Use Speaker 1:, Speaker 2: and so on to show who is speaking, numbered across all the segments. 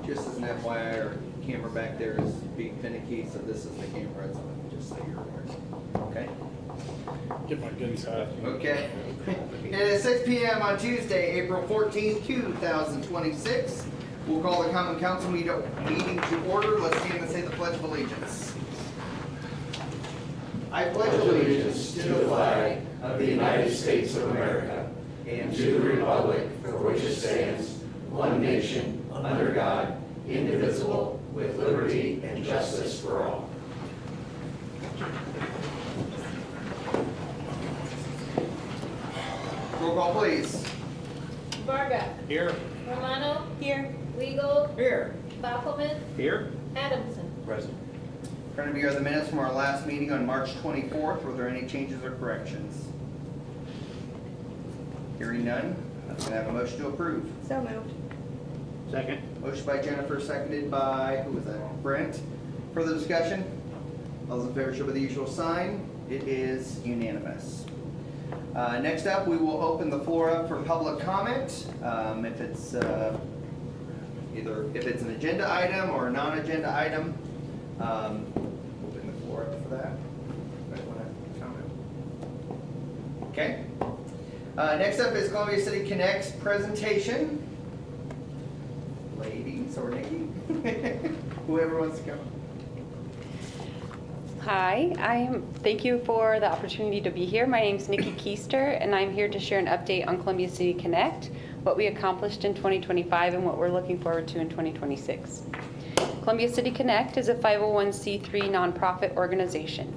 Speaker 1: Just as an FYI, our camera back there is being finicky, so this is the camera it's on, just so you're aware. Okay?
Speaker 2: Get my good side.
Speaker 1: Okay. It is 6 p.m. on Tuesday, April 14th, 2026. We'll call the Common Council meeting to order. Let's stand and say the Pledge of Allegiance. I pledge allegiance
Speaker 3: to the flag of the United States of America and to the republic for which it stands, one nation, under God, indivisible, with liberty and justice for all.
Speaker 1: Roll call, please.
Speaker 4: Varga.
Speaker 2: Here.
Speaker 4: Romano. Here. Weigel.
Speaker 1: Here.
Speaker 4: Baukelman.
Speaker 2: Here.
Speaker 4: Adamson.
Speaker 2: Present.
Speaker 1: Front of you are the minutes from our last meeting on March 24th. Were there any changes or corrections? Hearing none, I'm going to have a motion to approve.
Speaker 5: So moved.
Speaker 2: Second.
Speaker 1: Motion by Jennifer, seconded by, who was that? Brent. Further discussion? All those in favor show by the usual sign. It is unanimous. Next up, we will open the floor up for public comment. If it's if it's an agenda item or a non-agenda item, open the floor up for that. Anybody want to comment? Okay. Next up is Columbia City Connect's presentation. Ladies or Nikki, whoever wants to come.
Speaker 5: Hi, thank you for the opportunity to be here. My name is Nikki Keister, and I'm here to share an update on Columbia City Connect, what we accomplished in 2025 and what we're looking forward to in 2026. Columbia City Connect is a 501c3 nonprofit organization.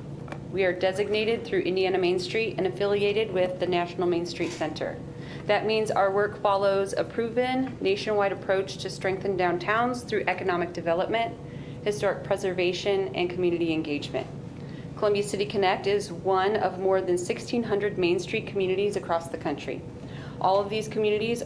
Speaker 5: We are designated through Indiana Main Street and affiliated with the National Main Street Center. That means our work follows a proven nationwide approach to strengthen downtowns through economic development, historic preservation, and community engagement. Columbia City Connect is one of more than 1,600 Main Street communities across the country. All of these communities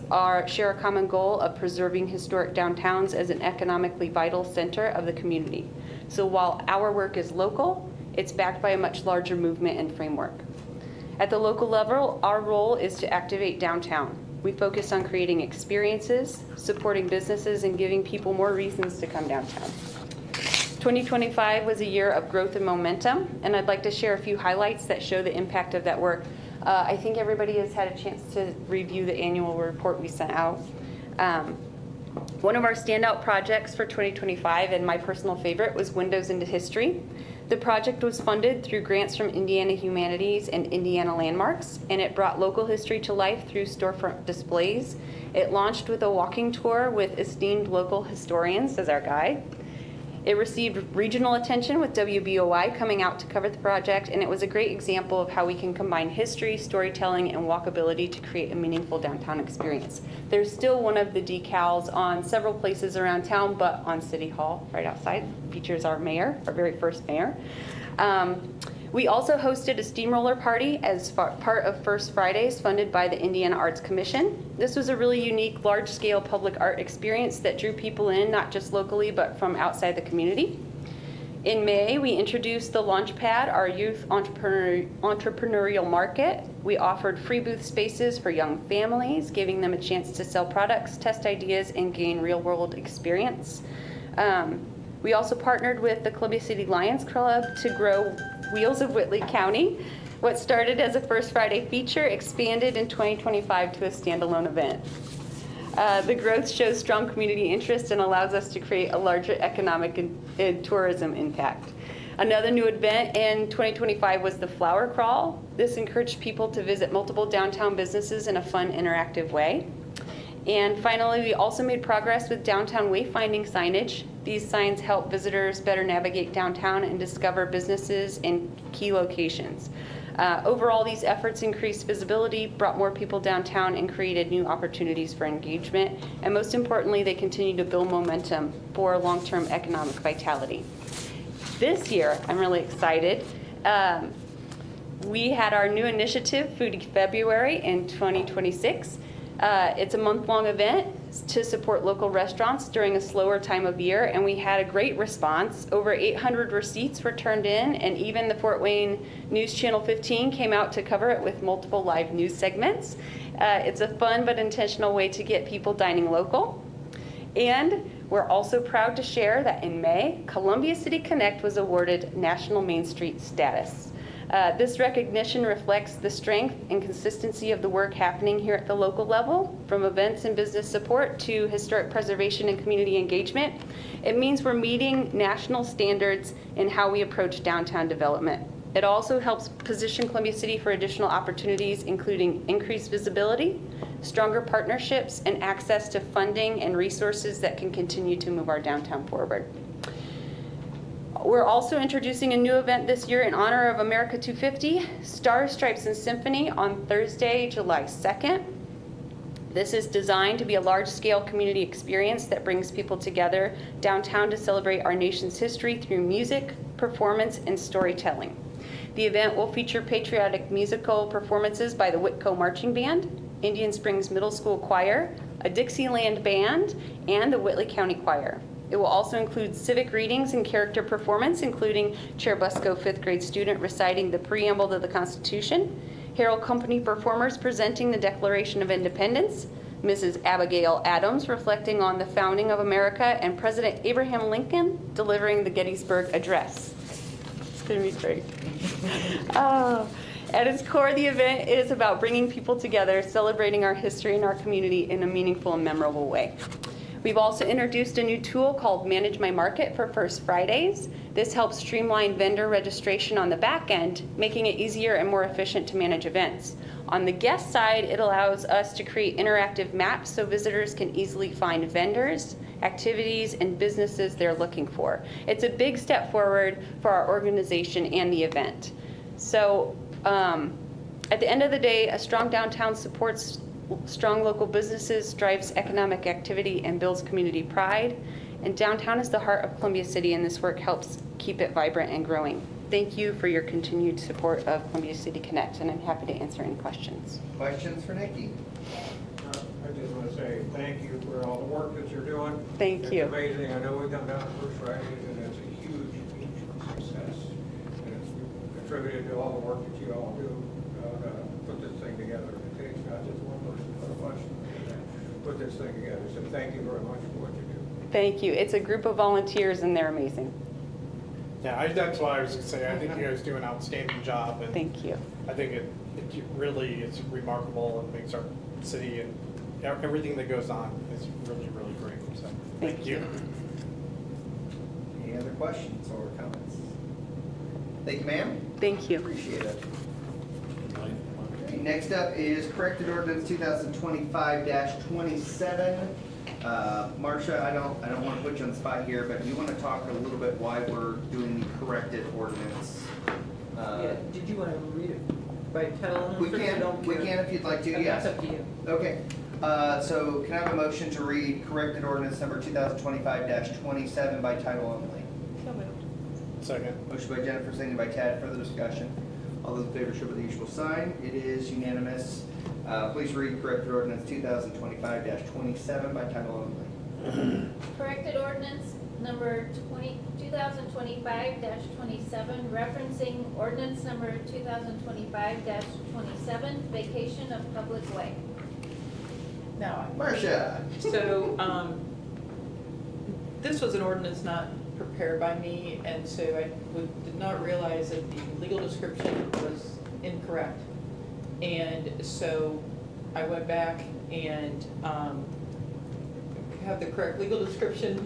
Speaker 5: share a common goal of preserving historic downtowns as an economically vital center of the community. So while our work is local, it's backed by a much larger movement and framework. At the local level, our role is to activate downtown. We focus on creating experiences, supporting businesses, and giving people more reasons to come downtown. 2025 was a year of growth and momentum, and I'd like to share a few highlights that show the impact of that work. I think everybody has had a chance to review the annual report we sent out. One of our standout projects for 2025, and my personal favorite, was Windows into History. The project was funded through grants from Indiana Humanities and Indiana Landmarks, and it brought local history to life through storefront displays. It launched with a walking tour with esteemed local historians as our guide. It received regional attention with WBOI coming out to cover the project, and it was a great example of how we can combine history, storytelling, and walkability to create a meaningful downtown experience. There's still one of the decals on several places around town, but on City Hall, right outside, features our mayor, our very first mayor. We also hosted a steamroller party as part of First Fridays funded by the Indiana Arts Commission. This was a really unique, large-scale public art experience that drew people in, not just locally, but from outside the community. In May, we introduced the Launchpad, our youth entrepreneurial market. We offered free booth spaces for young families, giving them a chance to sell products, test ideas, and gain real-world experience. We also partnered with the Columbia City Lions Club to grow Wheels of Whitley County. What started as a First Friday feature expanded in 2025 to a standalone event. The growth shows strong community interest and allows us to create a larger economic and tourism impact. Another new event in 2025 was the Flower Crawl. This encouraged people to visit multiple downtown businesses in a fun, interactive way. And finally, we also made progress with downtown wayfinding signage. These signs help visitors better navigate downtown and discover businesses and key locations. Overall, these efforts increased visibility, brought more people downtown, and created new opportunities for engagement. And most importantly, they continue to build momentum for long-term economic vitality. This year, I'm really excited. We had our new initiative, Foodie February, in 2026. It's a month-long event to support local restaurants during a slower time of year, and we had a great response. Over 800 receipts were turned in, and even the Fort Wayne News Channel 15 came out to cover it with multiple live news segments. It's a fun but intentional way to get people dining local. And we're also proud to share that in May, Columbia City Connect was awarded National Main Street status. This recognition reflects the strength and consistency of the work happening here at the local level, from events and business support to historic preservation and community engagement. It means we're meeting national standards in how we approach downtown development. It also helps position Columbia City for additional opportunities, including increased visibility, stronger partnerships, and access to funding and resources that can continue to move our downtown forward. We're also introducing a new event this year in honor of America 250, Stars, Stripes, and Symphony on Thursday, July 2nd. This is designed to be a large-scale community experience that brings people together downtown to celebrate our nation's history through music, performance, and storytelling. The event will feature patriotic musical performances by the Whitco Marching Band, Indian Springs Middle School Choir, a Dixieland Band, and the Whitley County Choir. It will also include civic readings and character performance, including Chair Busco, 5th grade student, reciting the preamble to the Constitution, Herald Company performers presenting the Declaration of Independence, Mrs. Abigail Adams reflecting on the founding of America, and President Abraham Lincoln delivering the Gettysburg Address. It's going to be great. At its core, the event is about bringing people together, celebrating our history and our community in a meaningful and memorable way. We've also introduced a new tool called Manage My Market for First Fridays. This helps streamline vendor registration on the back end, making it easier and more efficient to manage events. On the guest side, it allows us to create interactive maps so visitors can easily find vendors, activities, and businesses they're looking for. It's a big step forward for our organization and the event. So at the end of the day, a strong downtown supports strong local businesses, drives economic activity, and builds community pride. And downtown is the heart of Columbia City, and this work helps keep it vibrant and growing. Thank you for your continued support of Columbia City Connect, and I'm happy to answer any questions.
Speaker 1: Questions for Nikki?
Speaker 6: I just want to say thank you for all the work that you're doing.
Speaker 5: Thank you.
Speaker 6: It's amazing. I know we come down to First Fridays, and it's a huge, huge success. And it's attributed to all the work that you all do to put this thing together. It takes not just one person, but a bunch to put this thing together. So thank you very much for what you do.
Speaker 5: Thank you. It's a group of volunteers, and they're amazing.
Speaker 2: Yeah, that's why I was gonna say, I think you guys do an outstanding job, and
Speaker 5: Thank you.
Speaker 2: I think it really is remarkable and makes our city and everything that goes on is really, really great, so, thank you.
Speaker 1: Any other questions or comments? Thank you, ma'am.
Speaker 5: Thank you.
Speaker 1: Appreciate it. Okay, next up is corrected ordinance 2025-27. Marcia, I don't want to put you on the spot here, but you want to talk a little bit why we're doing the corrected ordinance?
Speaker 7: Yeah, did you want to read it by title only?
Speaker 1: We
Speaker 7: first? I
Speaker 1: can,
Speaker 7: don't
Speaker 1: we
Speaker 7: care.
Speaker 1: can if you'd like to,
Speaker 7: Okay,
Speaker 1: yes.
Speaker 7: It's up to you.
Speaker 1: Okay, so can I have a motion to read corrected ordinance number 2025-27 by title only?
Speaker 4: So moved.
Speaker 2: Second.
Speaker 1: Motion by Jennifer, seconded by Tad. Further discussion? All those in favor show by the usual sign. It is unanimous. Please read corrected ordinance 2025-27 by title only.
Speaker 4: Corrected ordinance number 2025-27, referencing ordinance number 2025-27, vacation of public way.
Speaker 7: Now,
Speaker 1: Marcia.
Speaker 7: so, this was an ordinance not prepared by me, and so I did not realize that the legal description was incorrect. And so I went back and have the correct legal description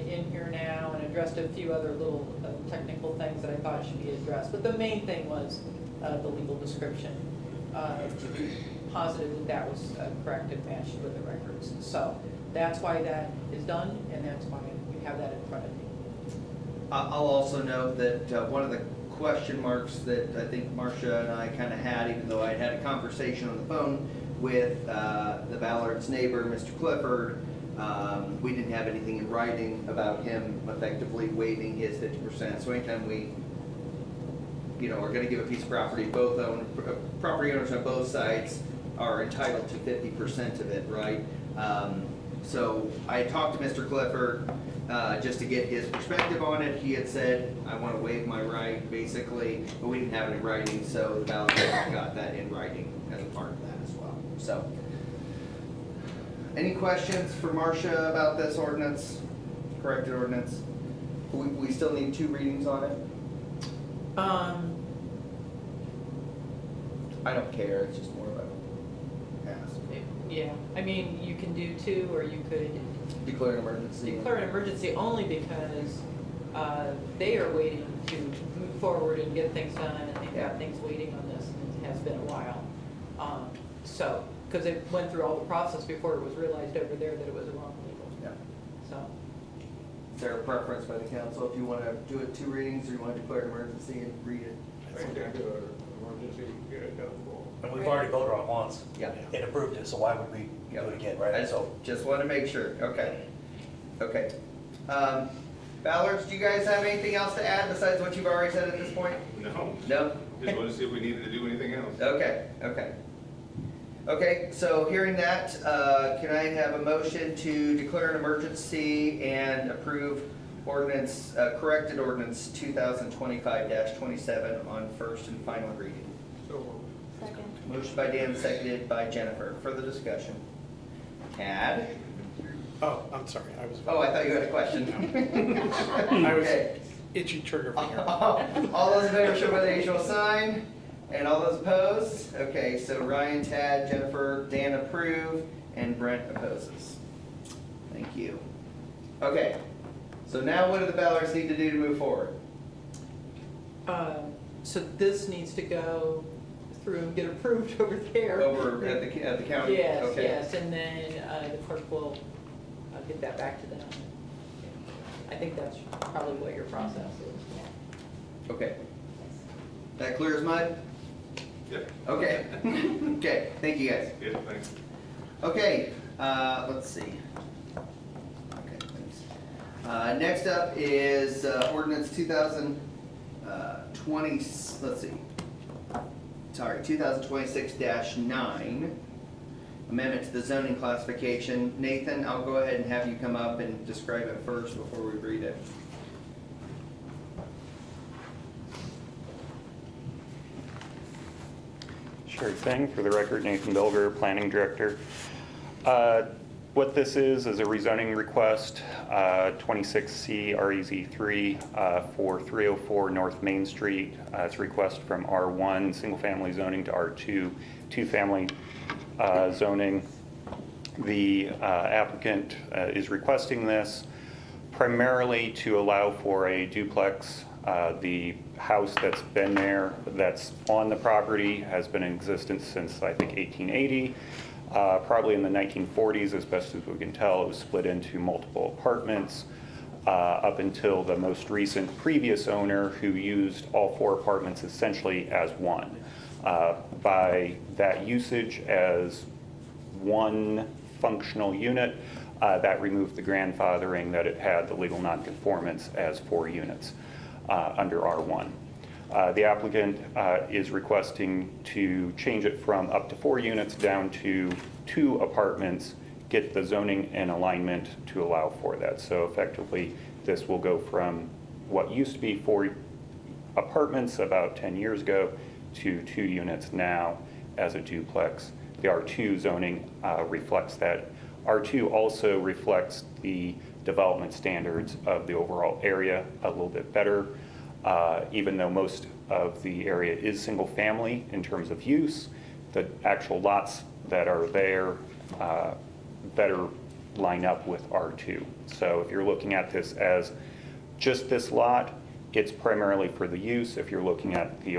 Speaker 7: in here now, and addressed a few other little technical things that I thought should be addressed. But the main thing was the legal description, to be positive that that was correct and matched with the records. So that's why that is done, and that's why we have that in front of you.
Speaker 1: I'll also note that one of the question marks that I think Marcia and I kind of had, even though I'd had a conversation on the phone with the Ballard's neighbor, Mr. Clifford, we didn't have anything in writing about him effectively waiving his 50%. So anytime we, are going to give a piece of property, property owners on both sides are entitled to 50% of it, right? So I talked to Mr. Clifford just to get his perspective on it. He had said, I want to waive my right, basically, but we didn't have it in writing, so the Ballard's got that in writing as a part of that as well. So Any questions for Marcia about this ordinance, corrected ordinance? We still need 2 readings on it? I don't care, it's just more of a ask.
Speaker 7: Yeah, I mean, you can do 2, or you could
Speaker 1: Declare an emergency.
Speaker 7: declare an emergency only because they are waiting to move forward and get things done, and they've got things waiting on this, and it has been a while. So, because it went through all the process before it was realized over there that it was a wrong legal.
Speaker 1: Yeah.
Speaker 7: So,
Speaker 1: Is there a preference by the council if you want to do it 2 readings, or you want to declare an emergency and read it?
Speaker 6: I think they do an emergency, get it done.
Speaker 8: And we've already voted on it once.
Speaker 1: Yeah.
Speaker 8: And approved it, so why would we do it again, right?
Speaker 1: I
Speaker 8: So,
Speaker 1: just want to make sure, okay. Okay. Ballards, do you guys have anything else to add besides what you've already said at this point?
Speaker 9: No,
Speaker 1: No?
Speaker 9: just wanted to see if we needed to do anything else.
Speaker 1: Okay, okay. Okay, so hearing that, can I have a motion to declare an emergency and approve ordinance, corrected ordinance 2025-27 on first and final reading?
Speaker 6: So,
Speaker 4: Second.
Speaker 1: Motion by Dan, seconded by Jennifer. Further discussion? Tad?
Speaker 2: Oh, I'm sorry, I was.
Speaker 1: Oh, I thought you had a question.
Speaker 2: I was
Speaker 1: Okay.
Speaker 2: itchy trigger finger.
Speaker 1: All those in favor show by the usual sign, and all those opposed? Okay, so Ryan, Tad, Jennifer, Dan approve, and Brent opposes. Thank you. Okay, so now what do the Ballards need to do to move forward?
Speaker 7: so this needs to go through and get approved over there.
Speaker 1: Over at the county?
Speaker 7: Yes,
Speaker 1: Okay.
Speaker 7: yes, and then the clerk will get that back to them. I think that's probably what your process is.
Speaker 1: Okay. That clear as mud?
Speaker 9: Yep.
Speaker 1: Okay. Okay, thank you guys.
Speaker 9: Yeah, thanks.
Speaker 1: Okay, let's see. Okay, thanks. Next up is ordinance 2020, let's see. Sorry, 2026-9, amendment to the zoning classification. Nathan, I'll go ahead and have you come up and describe it first before we read it.
Speaker 10: Sure thing. For the record, Nathan Bilger, Planning Director. What this is a rezoning request, 26C REZ3 for 304 North Main Street. It's a request from R1 single-family zoning to R2 two-family zoning. The applicant is requesting this primarily to allow for a duplex. The house that's been there, that's on the property, has been in existence since, I think, 1880. Probably in the 1940s, as best as we can tell, it was split into multiple apartments up until the most recent previous owner, who used all 4 apartments essentially as one. By that usage as one functional unit, that removed the grandfathering that it had, the legal nonconformance, as 4 units under R1. The applicant is requesting to change it from up to 4 units down to 2 apartments, get the zoning in alignment to allow for that. So effectively, this will go from what used to be 4 apartments about 10 years ago to 2 units now as a duplex. The R2 zoning reflects that. R2 also reflects the development standards of the overall area a little bit better. Even though most of the area is single family in terms of use, the actual lots that are there better line up with R2. So if you're looking at this as just this lot, it's primarily for the use. If you're looking at the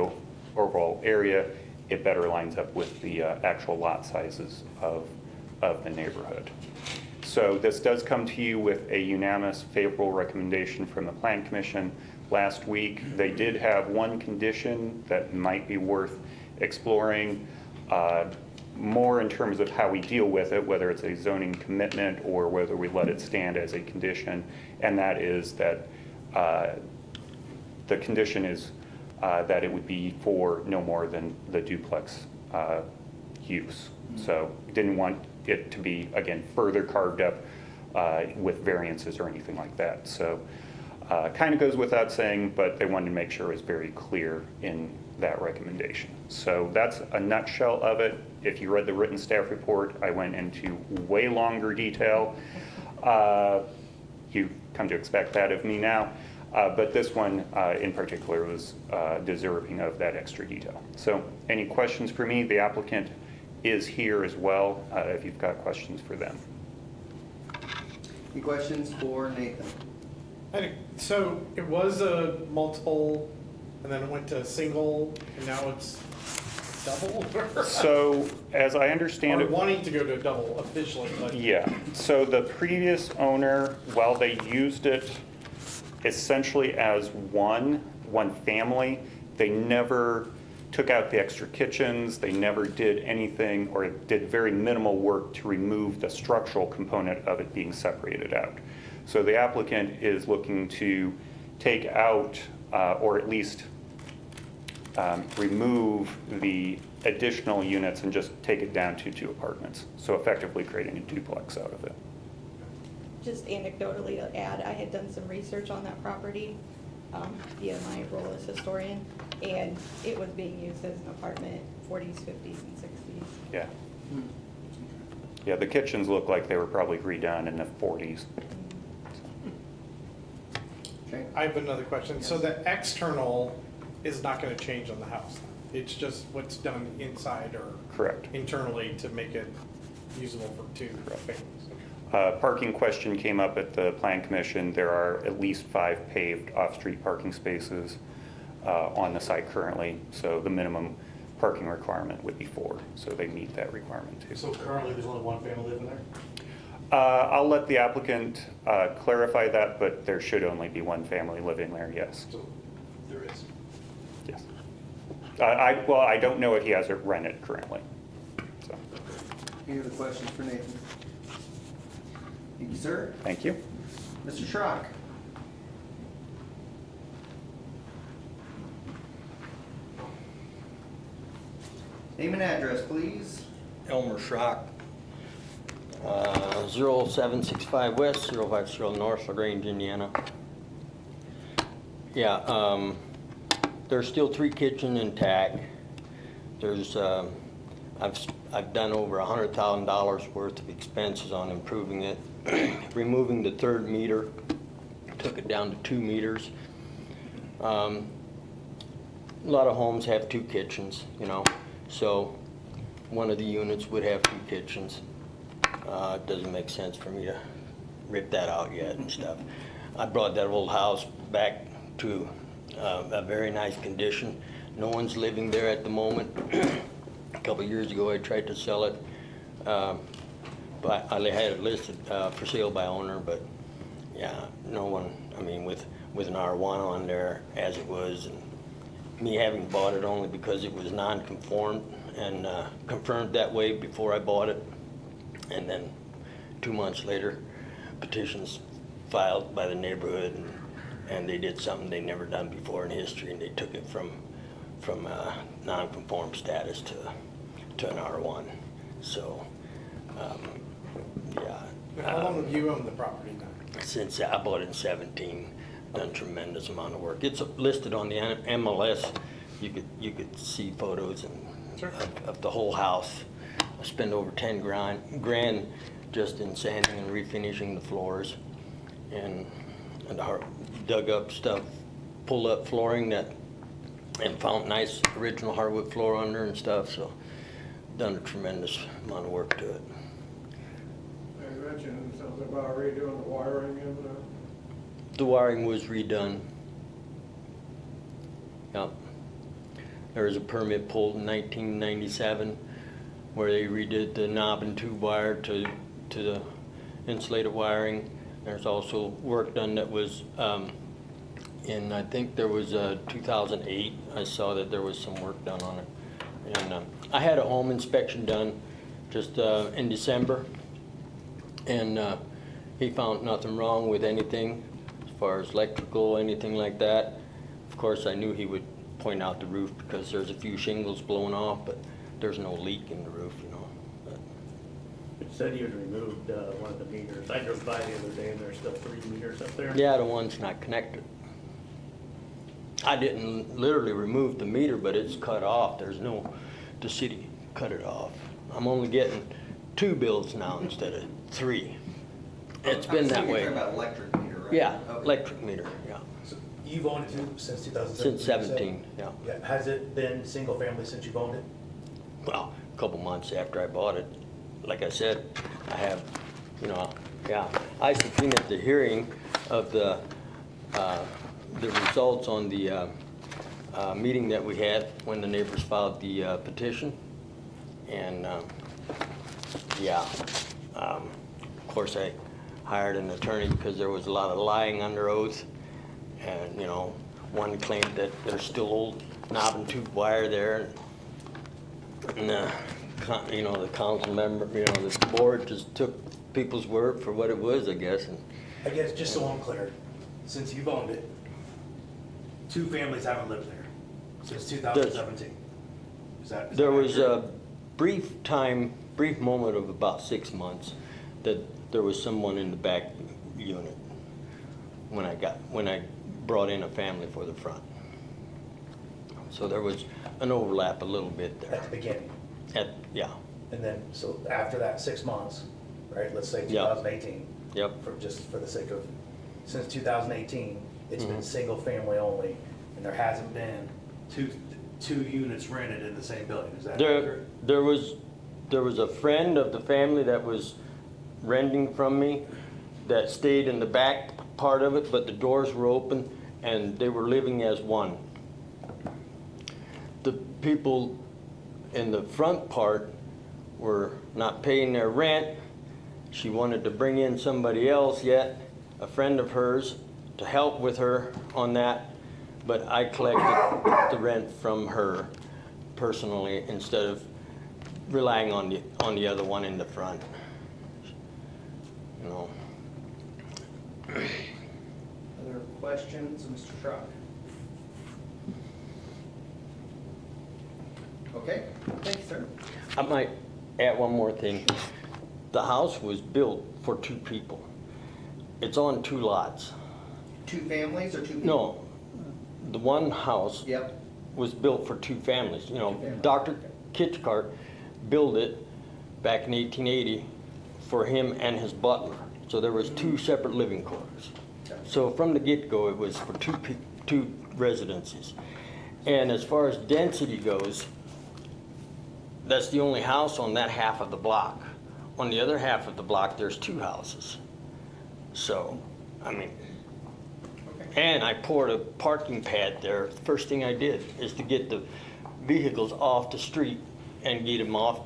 Speaker 10: overall area, it better lines up with the actual lot sizes of the neighborhood. So this does come to you with a unanimous favorable recommendation from the Plan Commission. Last week, they did have one condition that might be worth exploring, more in terms of how we deal with it, whether it's a zoning commitment or whether we let it stand as a condition, and that is that the condition is that it would be for no more than the duplex use. So didn't want it to be, again, further carved up with variances or anything like that. So kind of goes without saying, but they wanted to make sure it was very clear in that recommendation. So that's a nutshell of it. If you read the written staff report, I went into way longer detail. You come to expect that of me now. But this one in particular was deserving of that extra detail. So any questions for me? The applicant is here as well, if you've got questions for them.
Speaker 1: Any questions for Nathan?
Speaker 2: So it was a multiple, and then it went to single, and now it's double?
Speaker 10: So as I understand
Speaker 2: Or
Speaker 10: it,
Speaker 2: wanting to go to double officially, but.
Speaker 10: yeah, so the previous owner, while they used it essentially as one family, they never took out the extra kitchens, they never did anything, or did very minimal work to remove the structural component of it being separated out. So the applicant is looking to take out, or at least remove the additional units and just take it down to 2 apartments. So effectively creating a duplex out of it.
Speaker 11: Just anecdotally to add, I had done some research on that property via my role as historian, and it was being used as an apartment, 40s, 50s, and 60s.
Speaker 10: Yeah. Yeah, the kitchens look like they were probably redone in the 40s.
Speaker 1: Okay.
Speaker 2: I have another question. So the external is not going to change on the house? It's just what's done inside or?
Speaker 10: Correct.
Speaker 2: Internally to make it usable for 2 families?
Speaker 10: Parking question came up at the Plan Commission. There are at least 5 paved off-street parking spaces on the site currently, so the minimum parking requirement would be 4, so they meet that requirement too.
Speaker 8: So currently, there's only one family living there?
Speaker 10: I'll let the applicant clarify that, but there should only be 1 family living there, yes.
Speaker 8: So there is.
Speaker 10: Yes. Well, I don't know if he has it rented currently. So,
Speaker 1: Any other questions for Nathan? Thank you, sir.
Speaker 10: thank you.
Speaker 1: Mr. Schrock? Name and address, please.
Speaker 12: Elmer Schrock, 0765 West, 050 North, LaGrange, Indiana. Yeah, there's still 3 kitchens intact. There's, I've done over $100,000 worth of expenses on improving it, removing the 3rd meter, took it down to 2 meters. A lot of homes have 2 kitchens, you know, so one of the units would have 2 kitchens. It doesn't make sense for me to rip that out yet and stuff. I brought that old house back to a very nice condition. No one's living there at the moment. A couple of years ago I tried to sell it, but I had it listed for sale by owner, but yeah, no one, I mean, with an R1 on there as it was, and me having bought it only because it was non-conformed and confirmed that way before I bought it. And then 2 months later, petitions filed by the neighborhood, and they did something they'd never done before in history, and they took it from non-conform status to an R1. So, yeah.
Speaker 2: How long have you owned the property now?
Speaker 12: Since I bought it in 17, done tremendous amount of work. It's listed on the MLS. You could see photos of the whole house. I spent over 10 grand just in sanding and refinishing the floors, and dug up stuff, pulled up flooring and found nice original hardwood floor under and stuff. So, done a tremendous amount of work to it.
Speaker 6: You mentioned something about redoing the wiring in the.
Speaker 12: The wiring was redone. Yep. There was a permit pulled in 1997 where they redid the knob and tube wire to the insulated wiring. There's also work done that was in, I think there was 2008. I saw that there was some work done on it. And I had a home inspection done just in December, and he found nothing wrong with anything as far as electrical, anything like that. Of course, I knew he would point out the roof because there's a few shingles blown off, but there's no leak in the roof, you know. But
Speaker 13: it said he had removed one of the meters. I drove by the other day and there's still 3 meters up there.
Speaker 12: yeah, the one's not connected. I didn't literally remove the meter, but it's cut off. There's no, the city cut it off. I'm only getting 2 bills now instead of 3. It's been that way.
Speaker 1: You're talking about electric meter, right?
Speaker 12: Yeah,
Speaker 1: Okay.
Speaker 12: electric meter, yeah.
Speaker 8: So you've owned it since 2017?
Speaker 12: Since 17, yeah.
Speaker 8: Yeah, has it been single family since you've owned it?
Speaker 12: Well, a couple months after I bought it. Like I said, I have, you know, yeah. I subpoenaed the hearing of the results on the meeting that we had when the neighbors filed the petition. And, yeah, of course I hired an attorney because there was a lot of lying under oath. And, you know, one claimed that there's still old knob and tube wire there. And, you know, the council member, you know, the board just took people's word for what it was, I guess. And
Speaker 8: I guess, just so I'm clear, since you've owned it, 2 families haven't lived there since 2017. Is that
Speaker 12: there was
Speaker 8: accurate?
Speaker 12: a brief moment of about 6 months that there was someone in the back unit when I brought in a family for the front. So there was an overlap a little bit there.
Speaker 8: At the beginning?
Speaker 12: Yeah.
Speaker 8: And then, so after that 6 months, right, let's say
Speaker 12: Yep.
Speaker 8: 2018.
Speaker 12: Yep.
Speaker 8: Just for the sake of, since 2018, it's been
Speaker 12: Mhm.
Speaker 8: single family only, and there hasn't been two units rented in the same building, is that accurate?
Speaker 12: There was a friend of the family that was renting from me that stayed in the back part of it, but the doors were open and they were living as one. The people in the front part were not paying their rent. She wanted to bring in somebody else yet, a friend of hers, to help with her on that, but I collected the rent from her personally instead of relying on the other one in the front. You know.
Speaker 1: Other questions, Mr. Schrock? Okay, thank you, sir.
Speaker 12: I might add one more thing. The house was built for 2 people. It's on 2 lots.
Speaker 1: 2 families or 2 people?
Speaker 12: No, the one house
Speaker 1: Yep.
Speaker 12: was built for 2 families. You know,
Speaker 1: 2 families,
Speaker 12: Dr.
Speaker 1: okay.
Speaker 12: Kitchkart built it back in 1880 for him and his butler. So there was 2 separate living quarters.
Speaker 1: Okay.
Speaker 12: So from the get-go, it was for 2 residences. And as far as density goes, that's the only house on that half of the block. On the other half of the block, there's 2 houses. So, I mean,
Speaker 1: Okay.
Speaker 12: and I poured a parking pad there. First thing I did is to get the vehicles off the street and get them off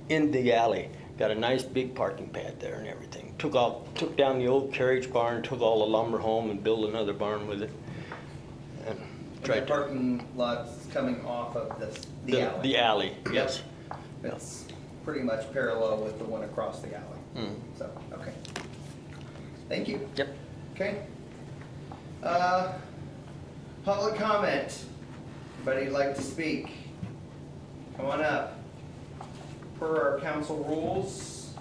Speaker 12: in the alley. Got a nice big parking pad there and everything. Took down the old carriage barn, took all the lumber home and built another barn with it. And
Speaker 1: And
Speaker 12: tried
Speaker 1: the
Speaker 12: to,
Speaker 1: parking lot's coming off of the alley?
Speaker 12: the alley, yes.
Speaker 1: It's pretty much parallel with the one across the alley.
Speaker 12: Mm.
Speaker 1: So, okay. Thank you.
Speaker 12: Yep.
Speaker 1: Okay. Public comment. Anybody like to speak? Come on up. Per our council rules,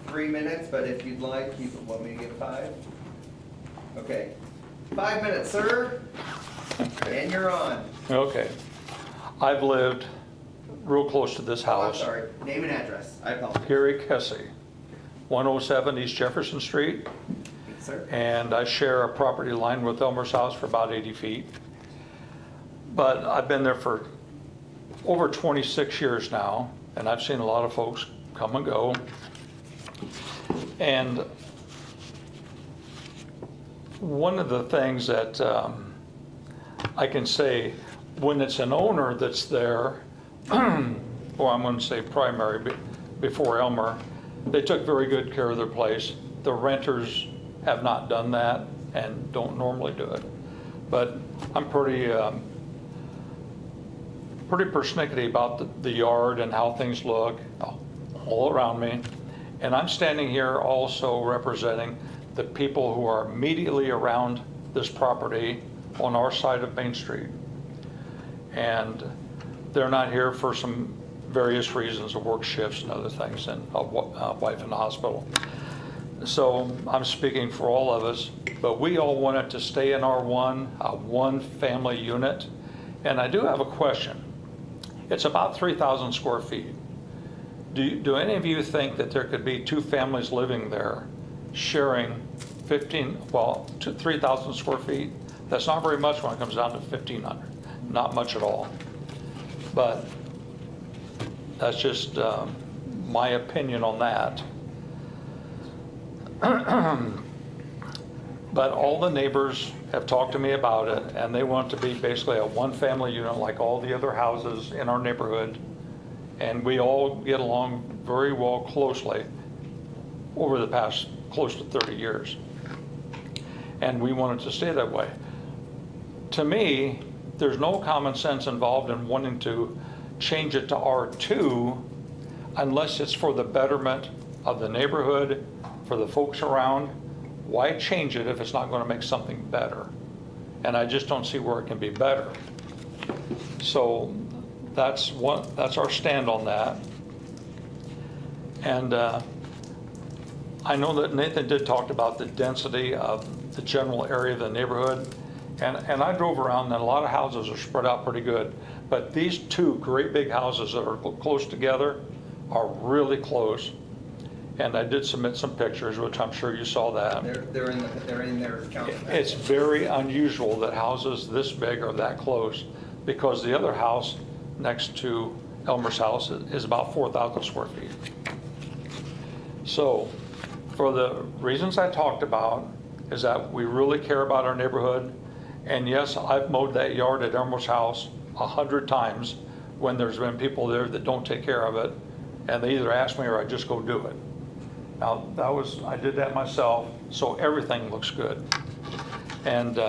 Speaker 1: 3 minutes, but if you'd like, you want me to get 5? Okay. 5 minutes, sir. And you're on.
Speaker 14: Okay. I've lived real close to this
Speaker 1: Oh, I'm
Speaker 14: house.
Speaker 1: sorry. Name and address. I apologize.
Speaker 14: Gary Kessie, 107 East Jefferson Street.
Speaker 1: Sir.
Speaker 14: And I share a property line with Elmer's house for about 80 feet. But I've been there for over 26 years now, and I've seen a lot of folks come and go. And one of the things that I can say, when it's an owner that's there, well, I'm going to say primary, before Elmer, they took very good care of their place. The renters have not done that and don't normally do it. But I'm pretty persnickety about the yard and how things look all around me. And I'm standing here also representing the people who are immediately around this property on our side of Main Street. And they're not here for some various reasons of work shifts and other things, and a wife in the hospital. So I'm speaking for all of us, but we all want it to stay in R1, a one-family unit. And I do have a question. It's about 3,000 square feet. Do any of you think that there could be two families living there sharing 3,000 square feet? That's not very much when it comes down to 1,500. Not much at all. But that's just my opinion on that. But all the neighbors have talked to me about it, and they want it to be basically a one-family unit like all the other houses in our neighborhood. And we all get along very well closely over the past close to 30 years. And we want it to stay that way. To me, there's no common sense involved in wanting to change it to R2 unless it's for the betterment of the neighborhood, for the folks around. Why change it if it's not going to make something better? And I just don't see where it can be better. So that's our stand on that. And I know that Nathan did talk about the density of the general area of the neighborhood. And I drove around, and a lot of houses are spread out pretty good. But these two great big houses that are close together are really close. And I did submit some pictures, which I'm sure you saw that.
Speaker 1: They're in their council packet.
Speaker 14: It's very unusual that houses this big are that close, because the other house next to Elmer's house is about 4,000 square feet. So for the reasons I talked about, is that we really care about our neighborhood. And yes, I've mowed that yard at Elmer's house 100 times when there's been people there that don't take care of it, and they either ask me or I just go do it. Now, I did that myself, so everything looks good. And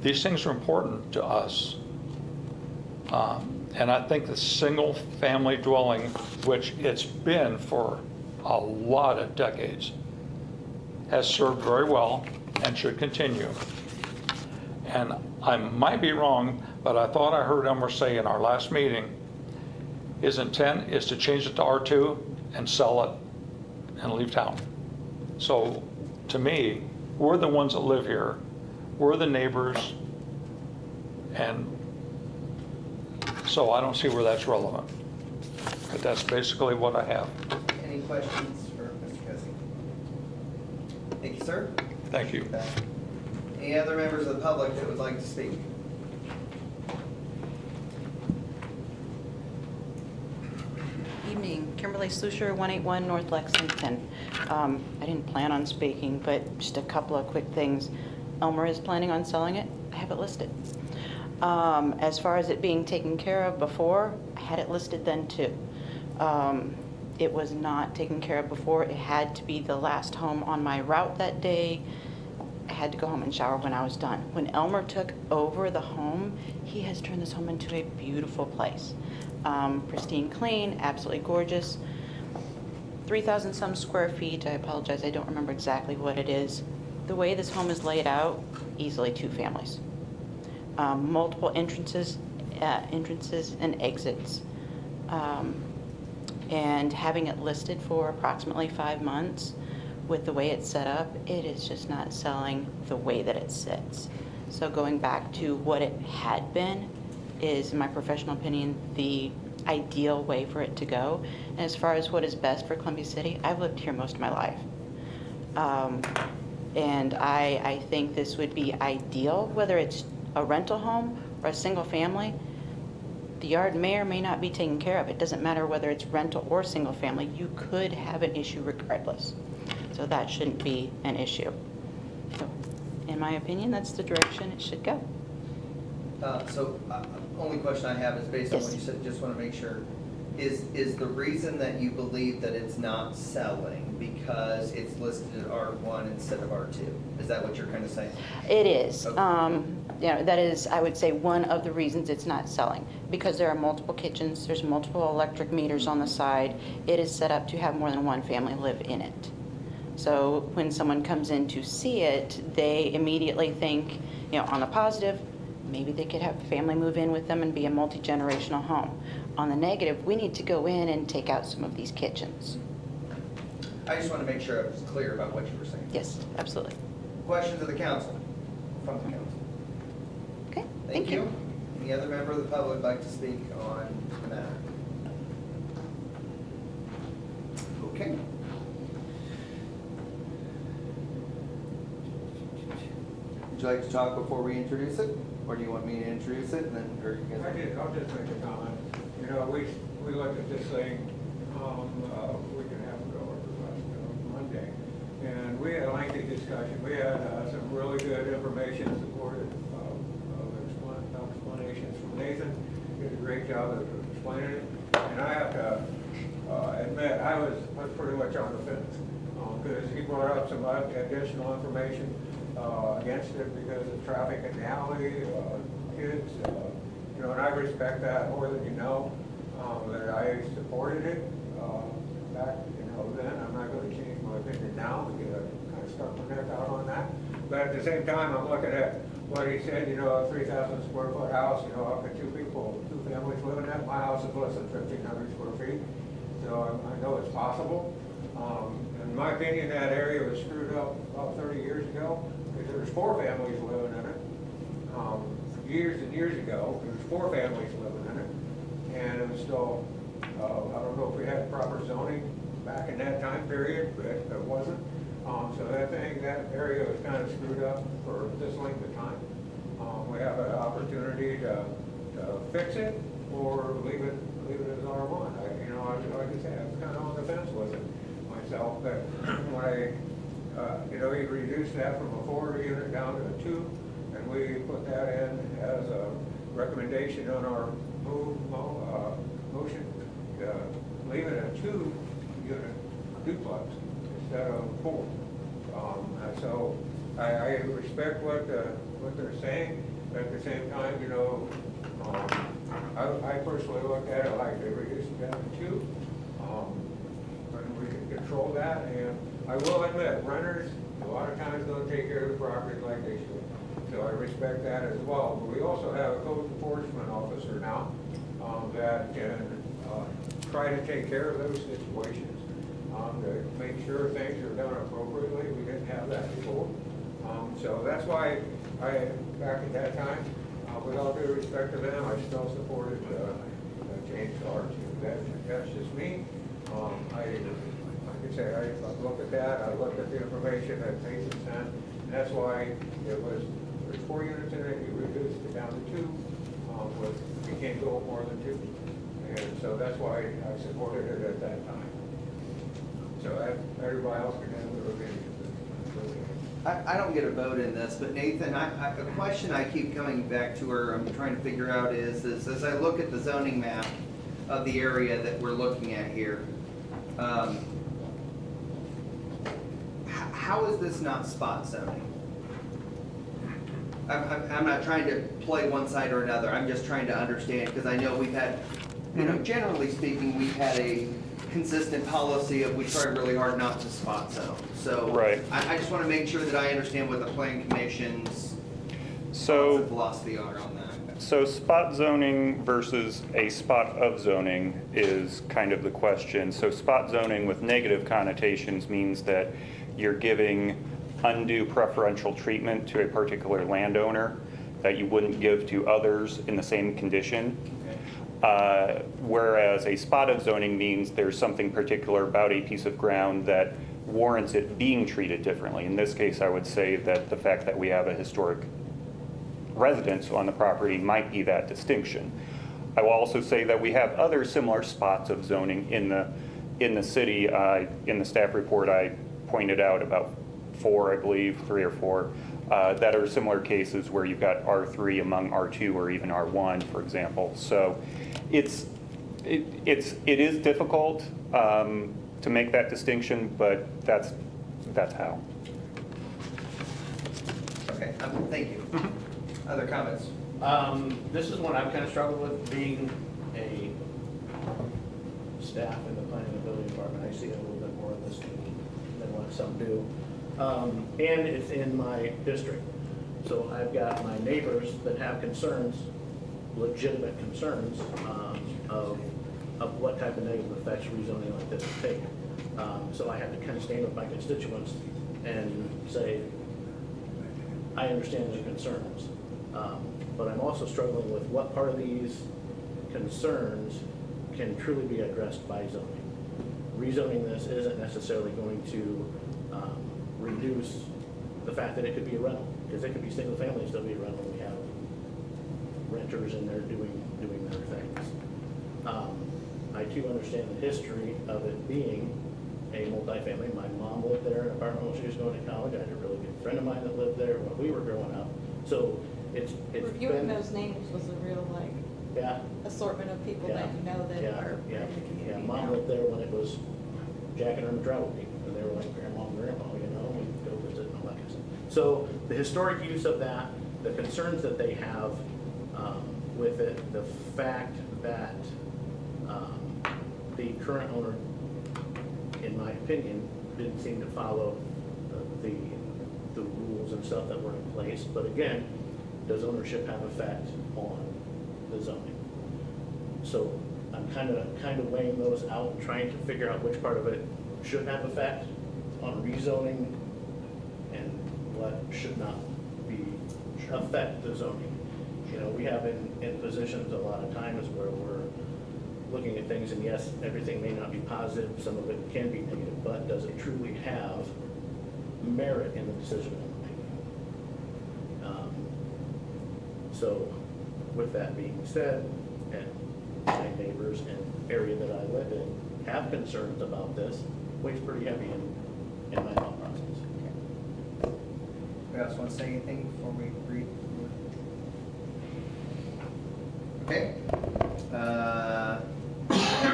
Speaker 14: these things are important to us. And I think the single-family dwelling, which it's been for a lot of decades, has served very well and should continue. And I might be wrong, but I thought I heard Elmer say in our last meeting, his intent is to change it to R2 and sell it and leave town. So to me, we're the ones that live here, we're the neighbors, and so I don't see where that's relevant. But that's basically what I have.
Speaker 1: Any questions for Mr. Cussy? Thank you, sir.
Speaker 14: Thank you.
Speaker 1: Any other members of the public that would like to speak?
Speaker 15: Evening, Kimberly Slusher, 181 North Lexington. I didn't plan on speaking, but just a couple of quick things. Elmer is planning on selling it. I have it listed. As far as it being taken care of before, I had it listed then too. It was not taken care of before. It had to be the last home on my route that day. I had to go home and shower when I was done. When Elmer took over the home, he has turned this home into a beautiful place. Pristine clean, absolutely gorgeous. 3,000 some square feet. I apologize, I don't remember exactly what it is. The way this home is laid out, easily two families. Multiple entrances and exits. And having it listed for approximately 5 months, with the way it's set up, it is just not selling the way that it sits. So going back to what it had been is, in my professional opinion, the ideal way for it to go. And as far as what is best for Columbia City, I've lived here most of my life. And I think this would be ideal, whether it's a rental home or a single family. The yard may or may not be taken care of. It doesn't matter whether it's rental or single family. You could have an issue regardless. So that shouldn't be an issue. So, in my opinion, that's the direction it should go.
Speaker 1: Only question I have is based on what you said, just want to make sure. Is the reason that you believe that it's not selling because it's listed at R1 instead of R2? Is that what you're kind of saying?
Speaker 15: It is.
Speaker 1: Okay.
Speaker 15: That is, I would say, one of the reasons it's not selling. Because there are multiple kitchens, there's multiple electric meters on the side. It is set up to have more than one family live in it. So when someone comes in to see it, they immediately think, on the positive, maybe they could have a family move in with them and be a multi-generational home. On the negative, we need to go in and take out some of these kitchens.
Speaker 1: I just want to make sure I was clear about what you were saying.
Speaker 15: Yes, absolutely.
Speaker 1: Questions of the council, from the council?
Speaker 15: Okay,
Speaker 1: Thank you. Any other member of the public like to speak on the matter? Okay. Would you like to talk before we introduce it? Or do you want me to introduce it and then, or you guys?
Speaker 6: I'll just make a comment. You know, we looked at this thing, we can have it over last Monday. And we had a lengthy discussion. We had some really good information supported of explanations from Nathan. He did a great job of explaining it. And I have to admit, I was pretty much on the fence. Because he brought up some additional information against it because of traffic in the alley, kids, you know, and I respect that more than you know, that I supported it back, you know, then. I'm not going to change my opinion now, because I kind of stuck my neck out on that. But at the same time, I'm looking at what he said, you know, a 3,000 square foot house, you know, up to two families living in it. My house is less than 1,500 square feet, so I know it's possible. In my opinion, that area was screwed up about 30 years ago, because there was 4 families living in it. Years and years ago, there was 4 families living in it, and it was still, I don't know if we had proper zoning back in that time period, but it wasn't. So that area was kind of screwed up for this length of time. We have an opportunity to fix it or leave it as R1. You know, like I said, I was kind of on the fence with it myself, but when you know, he reduced that from a 4 unit down to a 2, and we put that in as a recommendation on our motion, leave it a 2 unit duplex instead of 4. So I respect what they're saying, but at the same time, you know, I personally look at it like they reduced it down to 2. And we can control that, and I will admit, renters a lot of times don't take care of the property like they should. So I respect that as well. But we also have a code enforcement officer now that can try to take care of those situations, to make sure things are done appropriately. We didn't have that before. So that's why back at that time, with all due respect to them, I still supported the change to R2. That's just me. Like I say, I looked at that, I looked at the information that Nathan sent, and that's why there's 4 units in it, you reduced it down to 2, you can't go more than 2, and so that's why I supported it at that time. So everybody else can have their opinion.
Speaker 1: I don't get a vote in this, but Nathan, a question I keep coming back to, or I'm trying to figure out is as I look at the zoning map of the area that we're looking at here, how is this not spot zoning? I'm not trying to play one side or another. I'm just trying to understand, because I know we've had, you know, generally speaking, we've had a consistent policy of we try really hard not to spot zone. So
Speaker 10: right.
Speaker 1: I just want to make sure that I understand what the Planning Commission's philosophy are on that.
Speaker 10: So spot zoning versus a spot of zoning is kind of the question. So spot zoning with negative connotations means that you're giving undue preferential treatment to a particular landowner that you wouldn't give to others in the same condition. Whereas a spot of zoning means there's something particular about a piece of ground that warrants it being treated differently. In this case, I would say that the fact that we have a historic residence on the property might be that distinction. I will also say that we have other similar spots of zoning in the city. In the staff report, I pointed out about 4, I believe, 3 or 4, that are similar cases where you've got R3 among R2 or even R1, for example. So it is difficult to make that distinction, but that's how.
Speaker 1: Okay, thank you. Other comments?
Speaker 13: This is one I've kind of struggled with, being a staff in the planning and building department. I see a little bit more of this than what some do. And it's in my district. So I've got my neighbors that have concerns, legitimate concerns, of what type of negative effects rezoning like this would take. So I have to kind of stand with my constituents and say, I understand their concerns. But I'm also struggling with what part of these concerns can truly be addressed by zoning. Rezoning this isn't necessarily going to reduce the fact that it could be a rental, because it could be single family and still be a rental. We have renters in there doing their things. I too understand the history of it being a multifamily. My mom lived there in an apartment when she was going to college. I had a really good friend of mine that lived there when we were growing up. So it's
Speaker 11: Reviewing
Speaker 13: been,
Speaker 11: those names was a real
Speaker 13: yeah,
Speaker 11: assortment of people that you know that
Speaker 13: yeah,
Speaker 11: are
Speaker 13: yeah,
Speaker 11: in the community.
Speaker 13: yeah. Mom
Speaker 11: now.
Speaker 13: lived there when it was Jack and Irma travel people, and they were like grandma and grandpa, you know, we'd go visit and all that kind of stuff. So the historic use of that, the concerns that they have with it, the fact that the current owner, in my opinion, didn't seem to follow the rules and stuff that were in place. But again, does ownership have effect on the zoning? So I'm kind of weighing those out and trying to figure out which part of it should have effect on rezoning and what should not be affect the zoning. You know, we have in positions a lot of times where we're looking at things, and yes, everything may not be positive, some of it can be negative, but does it truly have merit in the decision that we're making? So with that being said, and my neighbors and area that I live in have concerns about this, weighs pretty heavy in my thought process.
Speaker 1: You guys want to say anything before we read? Okay.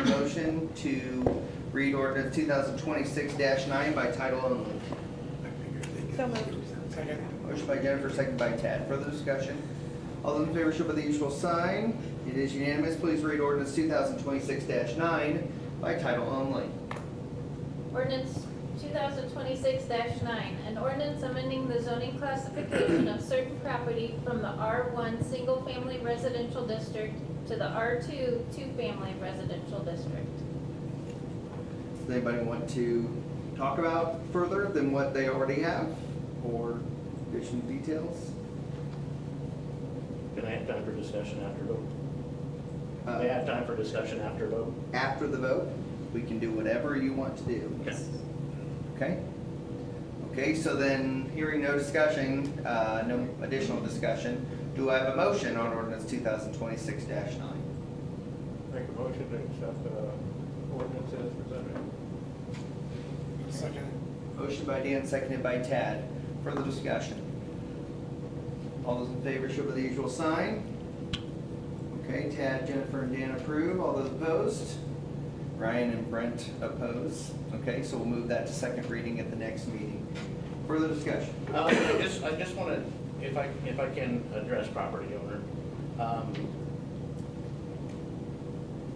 Speaker 1: Motion to read ordinance 2026-9 by title only.
Speaker 11: So moved.
Speaker 1: Motion by Jennifer, second by Tad. Further discussion? All those in favor show by the usual sign. It is unanimous. Please read ordinance 2026-9 by title only.
Speaker 4: Ordinance 2026-9, an ordinance amending the zoning classification of certain property from the R1 Single Family Residential District to the R2 Two Family Residential District.
Speaker 1: Does anybody want to talk about further than what they already have, or additional details?
Speaker 13: Can I have time for discussion after vote? May I have time for discussion after vote?
Speaker 1: After the vote, we can do whatever you want to do.
Speaker 13: Okay.
Speaker 1: Okay? Okay, so then, hearing no discussion, no additional discussion, do I have a motion on ordinance 2026-9?
Speaker 6: Make a motion to accept the ordinance as presented.
Speaker 2: Second.
Speaker 1: Motion by Dan, seconded by Tad. Further discussion? All those in favor show by the usual sign. Okay, Tad, Jennifer, and Dan approve. All those opposed? Ryan and Brent oppose. Okay, so we'll move that to second reading at the next meeting. Further discussion?
Speaker 13: I just want to, if I can address property owner.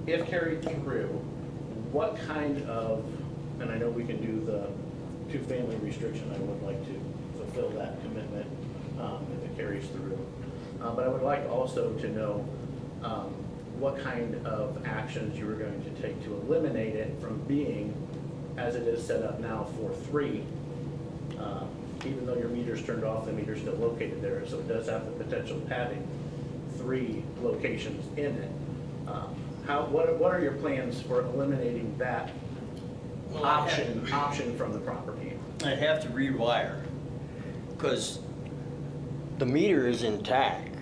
Speaker 13: If carried through, what kind of, and I know we can do the two-family restriction, I would like to fulfill that commitment if it carries through. But I would like also to know what kind of actions you are going to take to eliminate it from being, as it is set up now, for 3. Even though your meter's turned off, the meter's still located there, so it does have the potential of having 3 locations in it. What are your plans for eliminating that option from the property?
Speaker 12: I have to rewire, because the meter is intact,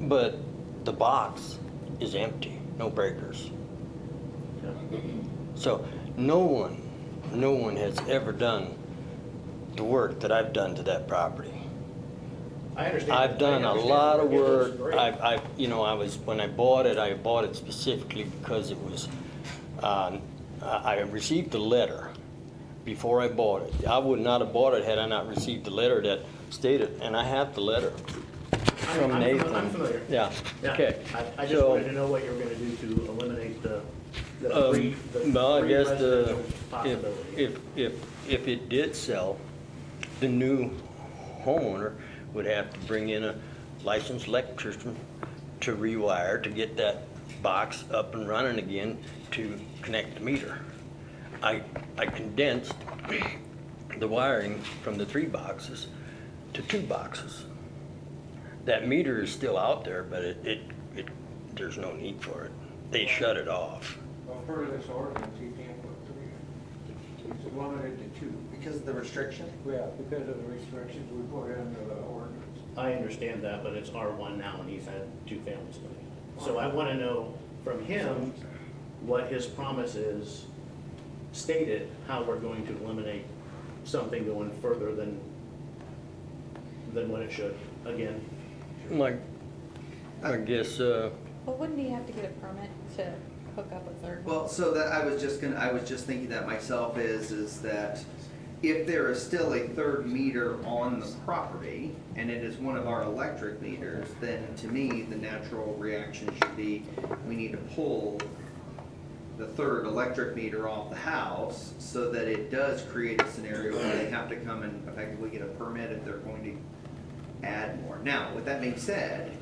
Speaker 12: but the box is empty, no breakers. So no one has ever done the work that I've done to that property.
Speaker 13: I understand.
Speaker 12: I've done
Speaker 13: I
Speaker 12: a
Speaker 13: understand
Speaker 12: lot of
Speaker 13: it looks
Speaker 12: work.
Speaker 13: great.
Speaker 12: When I bought it specifically because it was, I received the letter before I bought it. I would not have bought it had I not received the letter that stated, and I have the letter from Nathan.
Speaker 13: I'm familiar.
Speaker 12: Yeah, okay.
Speaker 13: I just
Speaker 12: So,
Speaker 13: wanted to know what you were going to do to eliminate the
Speaker 12: well,
Speaker 13: free
Speaker 12: I guess
Speaker 13: residential possibility.
Speaker 12: if it did sell, the new homeowner would have to bring in a licensed electrician to rewire, to get that box up and running again to connect the meter. I condensed the wiring from the 3 boxes to 2 boxes. That meter is still out there, but there's no need for it. They shut it off.
Speaker 6: Well, per this ordinance, you can't put 3 in. It's limited to 2.
Speaker 1: Because of the restriction?
Speaker 6: Yeah, because of the restrictions we put into the ordinance.
Speaker 13: I understand that, but it's R1 now, and he's had 2 families living in it. So I want to know from him what his promise is, stated, how we're going to eliminate something going further than what it should, again.
Speaker 12: Like, I guess,
Speaker 11: Well, wouldn't he have to get a permit to hook up a third?
Speaker 1: Well, so that I was just thinking that myself is that if there is still a third meter on the property and it is one of our electric meters, then to me, the natural reaction should be, we need to pull the third electric meter off the house so that it does create a scenario where they have to come and effectively get a permit if they're going to add more. Now, with that being said,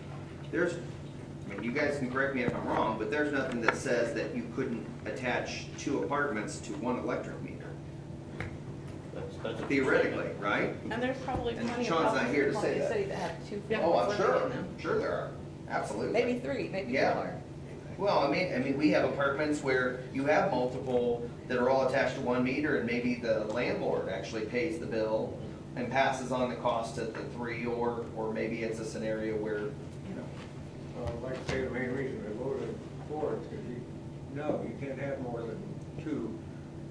Speaker 1: you guys can correct me if I'm wrong, but there's nothing that says that you couldn't attach 2 apartments to 1 electric meter.
Speaker 13: That's
Speaker 1: Theoretically, right?
Speaker 11: And there's probably
Speaker 1: And
Speaker 11: plenty of
Speaker 1: Sean's not
Speaker 11: houses
Speaker 1: here
Speaker 11: in
Speaker 1: to say
Speaker 11: Columbia
Speaker 1: that.
Speaker 11: City that have 2
Speaker 1: Oh, I'm
Speaker 11: families
Speaker 1: sure.
Speaker 11: living in them.
Speaker 1: Sure there are. Absolutely.
Speaker 11: Maybe 3, maybe
Speaker 1: Yeah.
Speaker 11: 4.
Speaker 1: Well, I mean, we have apartments where you have multiple that are all attached to 1 meter, and maybe the landlord actually pays the bill and passes on the cost to the 3, or maybe it's a scenario where,
Speaker 6: I'd like to say the main reason I voted for it is because you can't have more than 2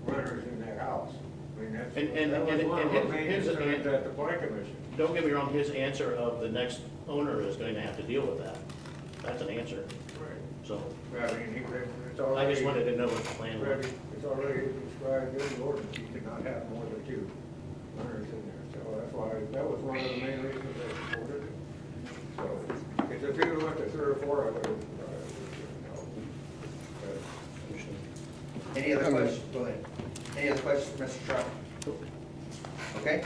Speaker 6: renters in that house. I mean, that was one of the main concerns at the plan commission.
Speaker 13: Don't get me wrong, his answer of the next owner is going to have to deal with that. That's an answer.
Speaker 6: Right.
Speaker 13: So
Speaker 6: I mean, it's
Speaker 13: I
Speaker 6: already.
Speaker 13: just wanted to know what the plan was.
Speaker 6: It's already described in the ordinance, you cannot have more than 2 renters in there. So that's why, that was one of the main reasons I supported it. So, because if you went to 3 or 4, I would have,
Speaker 1: any other questions? Go ahead. Any other questions for Mr. Trout? Okay.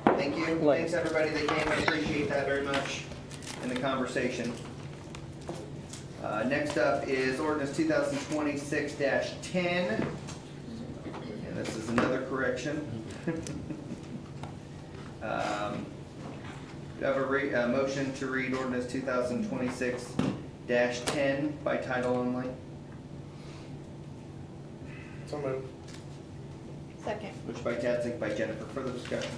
Speaker 1: Thank you. Thanks, everybody that came. I appreciate that very much in the conversation. Next up is ordinance 2026-10. And this is another correction. Do I have a motion to read ordinance 2026-10 by title only?
Speaker 2: So moved.
Speaker 11: Second.
Speaker 1: Motion by Tad, second by Jennifer. Further discussion?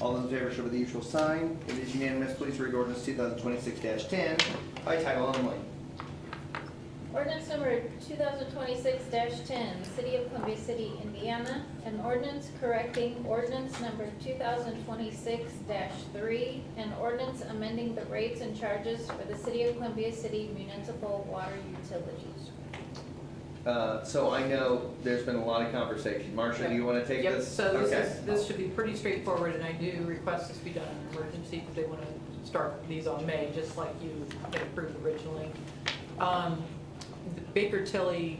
Speaker 1: All those in favor show by the usual sign. It is unanimous. Please read ordinance 2026-10 by title only.
Speaker 4: Ordinance number 2026-10, City of Columbia City, Indiana, an ordinance correcting ordinance number 2026-3, an ordinance amending the rates and charges for the City of Columbia City municipal water utilities.
Speaker 1: So I know there's been a lot of conversation. Marcia, do you want to take
Speaker 7: Yep,
Speaker 1: this?
Speaker 7: so
Speaker 1: Okay.
Speaker 7: this should be pretty straightforward, and I do request this be done in emergency because they want to start these on May, just like you had approved originally. The Baker Tilly,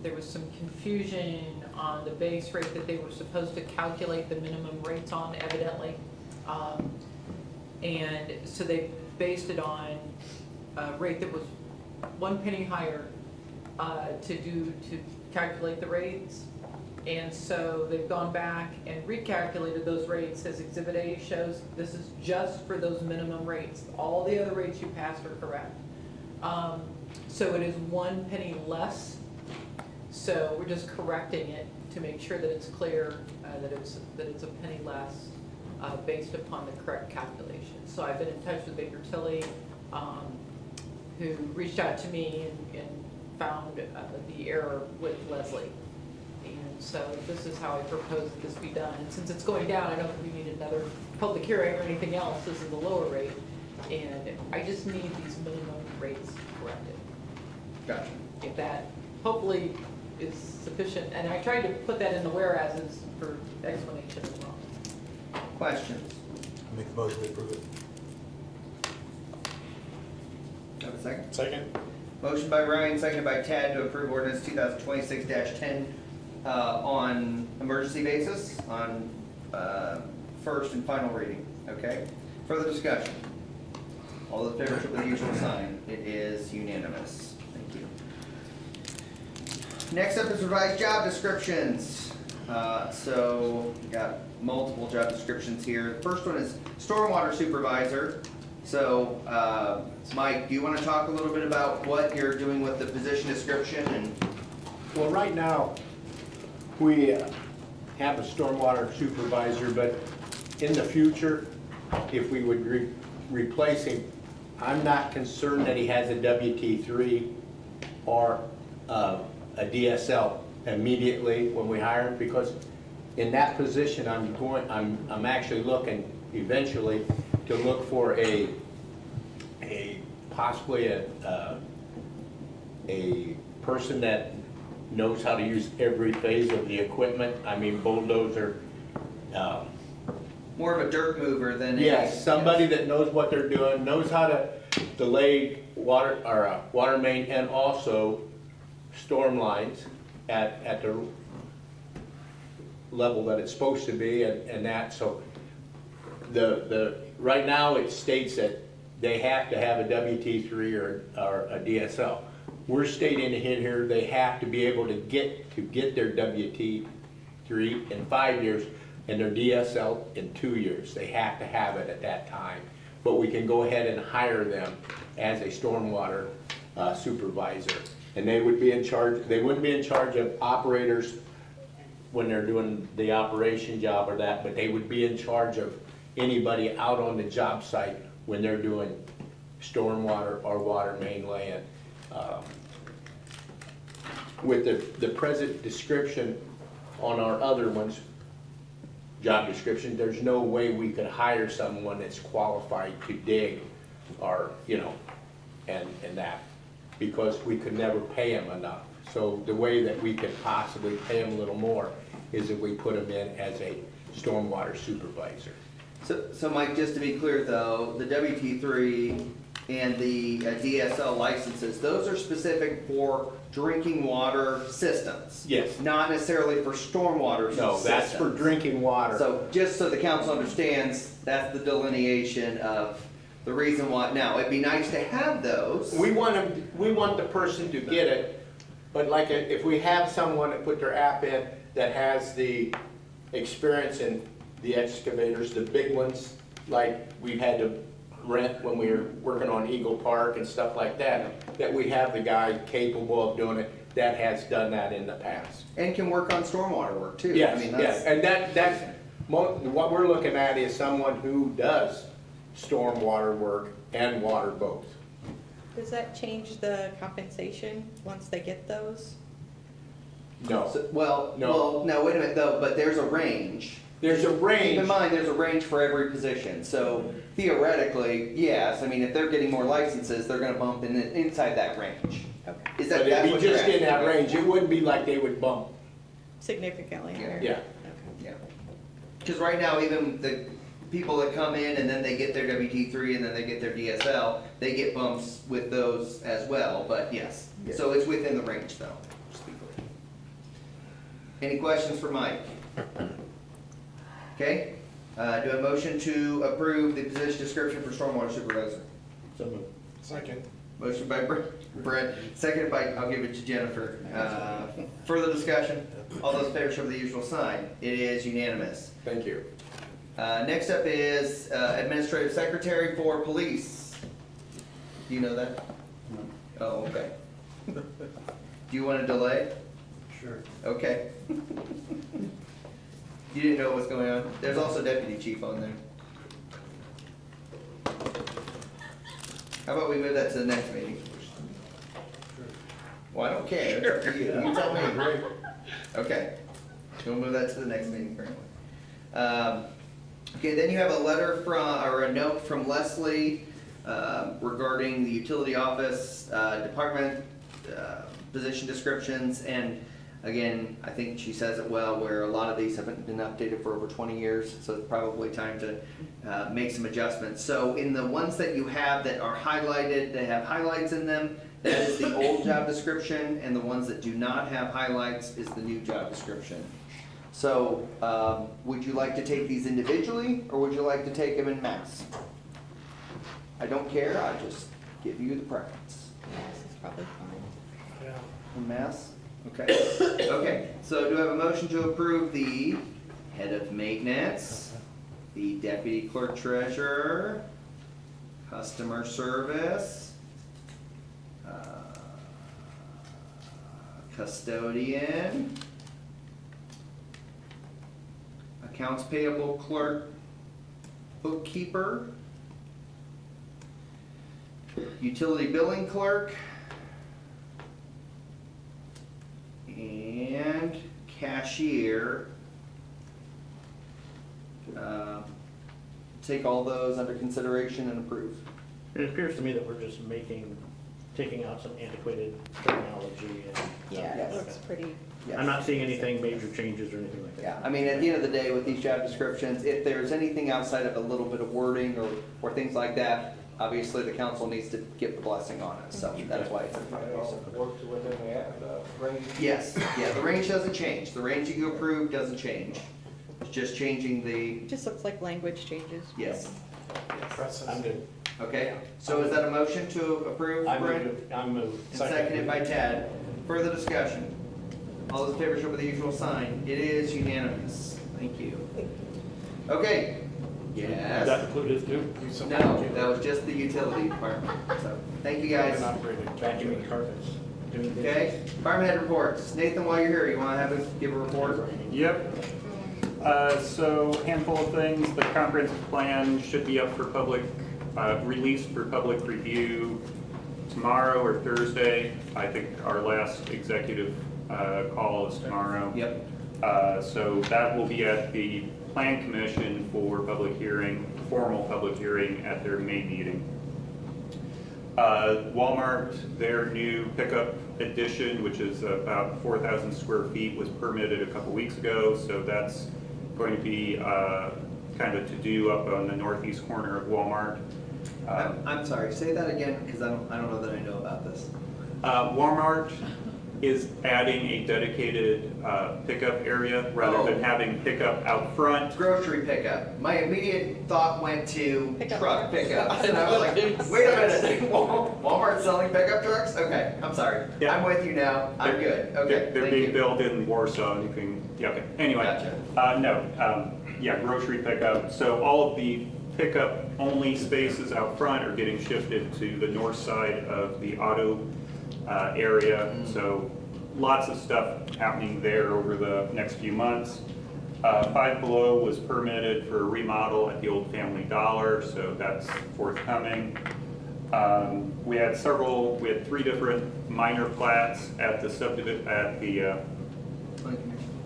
Speaker 7: there was some confusion on the base rate that they were supposed to calculate the minimum rates on evidently. And so they based it on a rate that was 1 penny higher to calculate the rates. And so they've gone back and recalculated those rates as Exhibit A shows. This is just for those minimum rates. All the other rates you passed are correct. So it is 1 penny less. So we're just correcting it to make sure that it's clear that it's a penny less based upon the correct calculation. So I've been in touch with Baker Tilly, who reached out to me and found the error with Leslie. And so this is how I propose that this be done. And since it's going down, I don't think we need another public hearing or anything else. This is the lower rate. And I just need these minimum rates corrected.
Speaker 1: Gotcha.
Speaker 7: If that hopefully is sufficient. And I tried to put that in the whereases for explanation as well.
Speaker 1: Questions?
Speaker 8: Make a motion to approve it.
Speaker 1: Have a second?
Speaker 2: Second.
Speaker 1: Motion by Ryan, seconded by Tad to approve ordinance 2026-10 on emergency basis, on first and final reading. Okay? Further discussion? All those in favor, show by the usual sign. It is unanimous. Thank you. Next up is revised job descriptions. So we got multiple job descriptions here. The first one is stormwater supervisor. So, Mike, do you want to talk a little bit about what you're doing with the position description and?
Speaker 16: Well, right now, we have a stormwater supervisor, but in the future, if we would replace him, I'm not concerned that he has a WT3 or a DSL immediately when we hire him, because in that position, I'm actually looking eventually to look for possibly a person that knows how to use every phase of the equipment. I mean, bulldozer.
Speaker 1: More of a dirt mover than a.
Speaker 16: Yes, somebody that knows what they're doing, knows how to lay water main and also storm lines at the level that it's supposed to be and that. So right now it states that they have to have a WT3 or a DSL. We're stating in here they have to be able to get their WT3 in 5 years and their DSL in 2 years. They have to have it at that time. But we can go ahead and hire them as a stormwater supervisor. And they would be in charge, they wouldn't be in charge of operators when they're doing the operation job or that, but they would be in charge of anybody out on the job site when they're doing stormwater or water main laying. With the present description on our other ones, job description, there's no way we could hire someone that's qualified to dig or, and that, because we could never pay them enough. So the way that we could possibly pay them a little more is if we put them in as a stormwater supervisor.
Speaker 1: So Mike, just to be clear though, the WT3 and the DSL licenses, those are specific for drinking water systems.
Speaker 16: Yes.
Speaker 1: Not necessarily for stormwater systems.
Speaker 16: No, that's for drinking water.
Speaker 1: So just so the council understands, that's the delineation of the reason why. Now, it'd be nice to have those.
Speaker 16: We want the person to get it, but like if we have someone that put their app in that has the experience in the excavators, the big ones, like we've had to rent when we were working on Eagle Park and stuff like that, that we have the guy capable of doing it that has done that in the past.
Speaker 1: And can work on stormwater work too.
Speaker 16: Yes,
Speaker 1: I mean,
Speaker 16: yes, and that's what we're looking at is someone who does stormwater work and water both.
Speaker 11: Does that change the compensation once they get those?
Speaker 16: No.
Speaker 1: No, wait a minute though, but there's a range.
Speaker 16: There's a range.
Speaker 1: Keep in mind, there's a range for every position. So theoretically, yes, I mean, if they're getting more licenses, they're gonna bump inside that range.
Speaker 11: Okay.
Speaker 1: Is that,
Speaker 16: But
Speaker 1: that's
Speaker 16: it'd
Speaker 1: what
Speaker 16: be
Speaker 1: you're
Speaker 16: just in that
Speaker 1: asking, right?
Speaker 16: range. It wouldn't be like they would bump.
Speaker 11: Significantly higher?
Speaker 16: Yeah.
Speaker 11: Okay.
Speaker 1: Yeah. Because right now, even the people that come in and then they get their WT3 and then they get their DSL, they get bumps with those as well, but yes. So it's within the range though, just to be clear. Any questions for Mike? Okay, do I have a motion to approve the position description for stormwater supervisor?
Speaker 16: So moved.
Speaker 2: Second.
Speaker 1: Motion by Brett, seconded by, I'll give it to Jennifer. Further discussion? All those in favor show by the usual sign. It is unanimous.
Speaker 16: Thank you.
Speaker 1: Next up is administrative secretary for police. Do you know that? No. Oh, okay. Do you want to delay?
Speaker 8: Sure.
Speaker 1: Okay. You didn't know what was going on? There's also deputy chief on there. How about we move that to the next meeting? Well, I don't care. It's up to you. You tell me. Okay. We'll move that to the next meeting currently. Okay, then you have a letter from, or a note from Leslie regarding the utility office department position descriptions. And again, I think she says it well, where a lot of these haven't been updated for over 20 years, so it's probably time to make some adjustments. So in the ones that you have that are highlighted, they have highlights in them, that is the old job description, and the ones that do not have highlights is the new job description. So would you like to take these individually, or would you like to take them in mass? I don't care, I just give you the preference.
Speaker 11: This is probably fine.
Speaker 2: Yeah.
Speaker 1: In mass? Okay, okay, so do I have a motion to approve the head of maintenance, the deputy clerk treasurer, customer service, custodian, accounts payable clerk, bookkeeper, utility billing clerk, and cashier. Take all those under consideration and approve.
Speaker 13: It appears to me that we're just taking out some antiquated terminology and.
Speaker 11: Yeah, it looks pretty.
Speaker 13: I'm not seeing anything major changes or anything like that.
Speaker 1: Yeah, I mean, at the end of the day, with these job descriptions, if there's anything outside of a little bit of wording or things like that, obviously the council needs to get the blessing on it, so that's why it's in front of you. so.
Speaker 6: Works within the range.
Speaker 1: Yes, yeah, the range doesn't change. The range you approve doesn't change. It's just changing the,
Speaker 11: It just looks like language changes.
Speaker 1: yes.
Speaker 13: I'm good.
Speaker 1: Okay, so is that a motion to approve, Brent?
Speaker 13: I'm moved.
Speaker 1: And seconded by Ted. Further discussion? All those in favor show by the usual sign. It is unanimous. Thank you. Okay. Yes.
Speaker 14: That included too?
Speaker 1: No, that was just the utility department. So, thank you guys.
Speaker 13: Vacuuming carpets. doing dishes.
Speaker 1: Okay, department head reports. Nathan, while you're here, you want to give a report?
Speaker 10: Yep. So handful of things. The comprehensive plan should be up for public, released for public review tomorrow or Thursday. I think our last executive call is tomorrow.
Speaker 1: Yep.
Speaker 10: So that will be at the Plan Commission for public hearing, formal public hearing at their May meeting. Walmart, their new pickup addition, which is about 4,000 square feet, was permitted a couple weeks ago. So that's going to be kind of to-do up on the northeast corner of Walmart.
Speaker 1: I'm sorry, say that again, because I don't know that I know about this.
Speaker 10: Walmart is adding a dedicated pickup area rather than having pickup out front.
Speaker 1: Grocery pickup. My immediate thought went to
Speaker 11: Pickup
Speaker 1: truck
Speaker 11: trucks.
Speaker 1: pickup. And I was like, wait a minute, Walmart selling pickup trucks? Okay, I'm sorry.
Speaker 10: Yeah.
Speaker 1: I'm with you now. I'm good. Okay,
Speaker 10: They're
Speaker 1: thank
Speaker 10: being
Speaker 1: you.
Speaker 10: built in Warsaw, you can, yeah, okay. Anyway.
Speaker 1: Gotcha.
Speaker 10: No, yeah, grocery pickup. So all of the pickup only spaces out front are getting shifted to the north side of the auto area. So lots of stuff happening there over the next few months. Five Below was permitted for a remodel at the old Family Dollar, so that's forthcoming. We had three different minor plats at the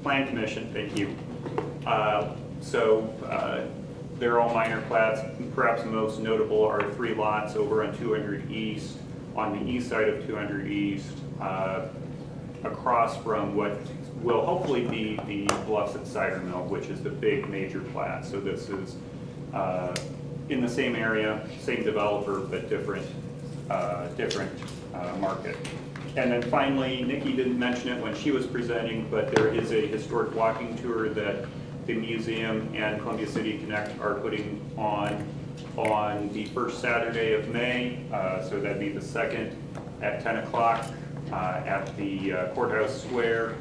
Speaker 10: Plan Commission, thank you. They're all minor plats. Perhaps most notable are three lots over on 200 East, on the east side of 200 East, across from what will hopefully be the Bluffs at Cider Mill, which is the big major plat. So this is in the same area, same developer, but different market. And then finally, Nikki didn't mention it when she was presenting, but there is a historic walking tour that the museum and Columbia City Connect are putting on the first Saturday of May. So that'd be the 2nd at 10 o'clock at the Courthouse Square.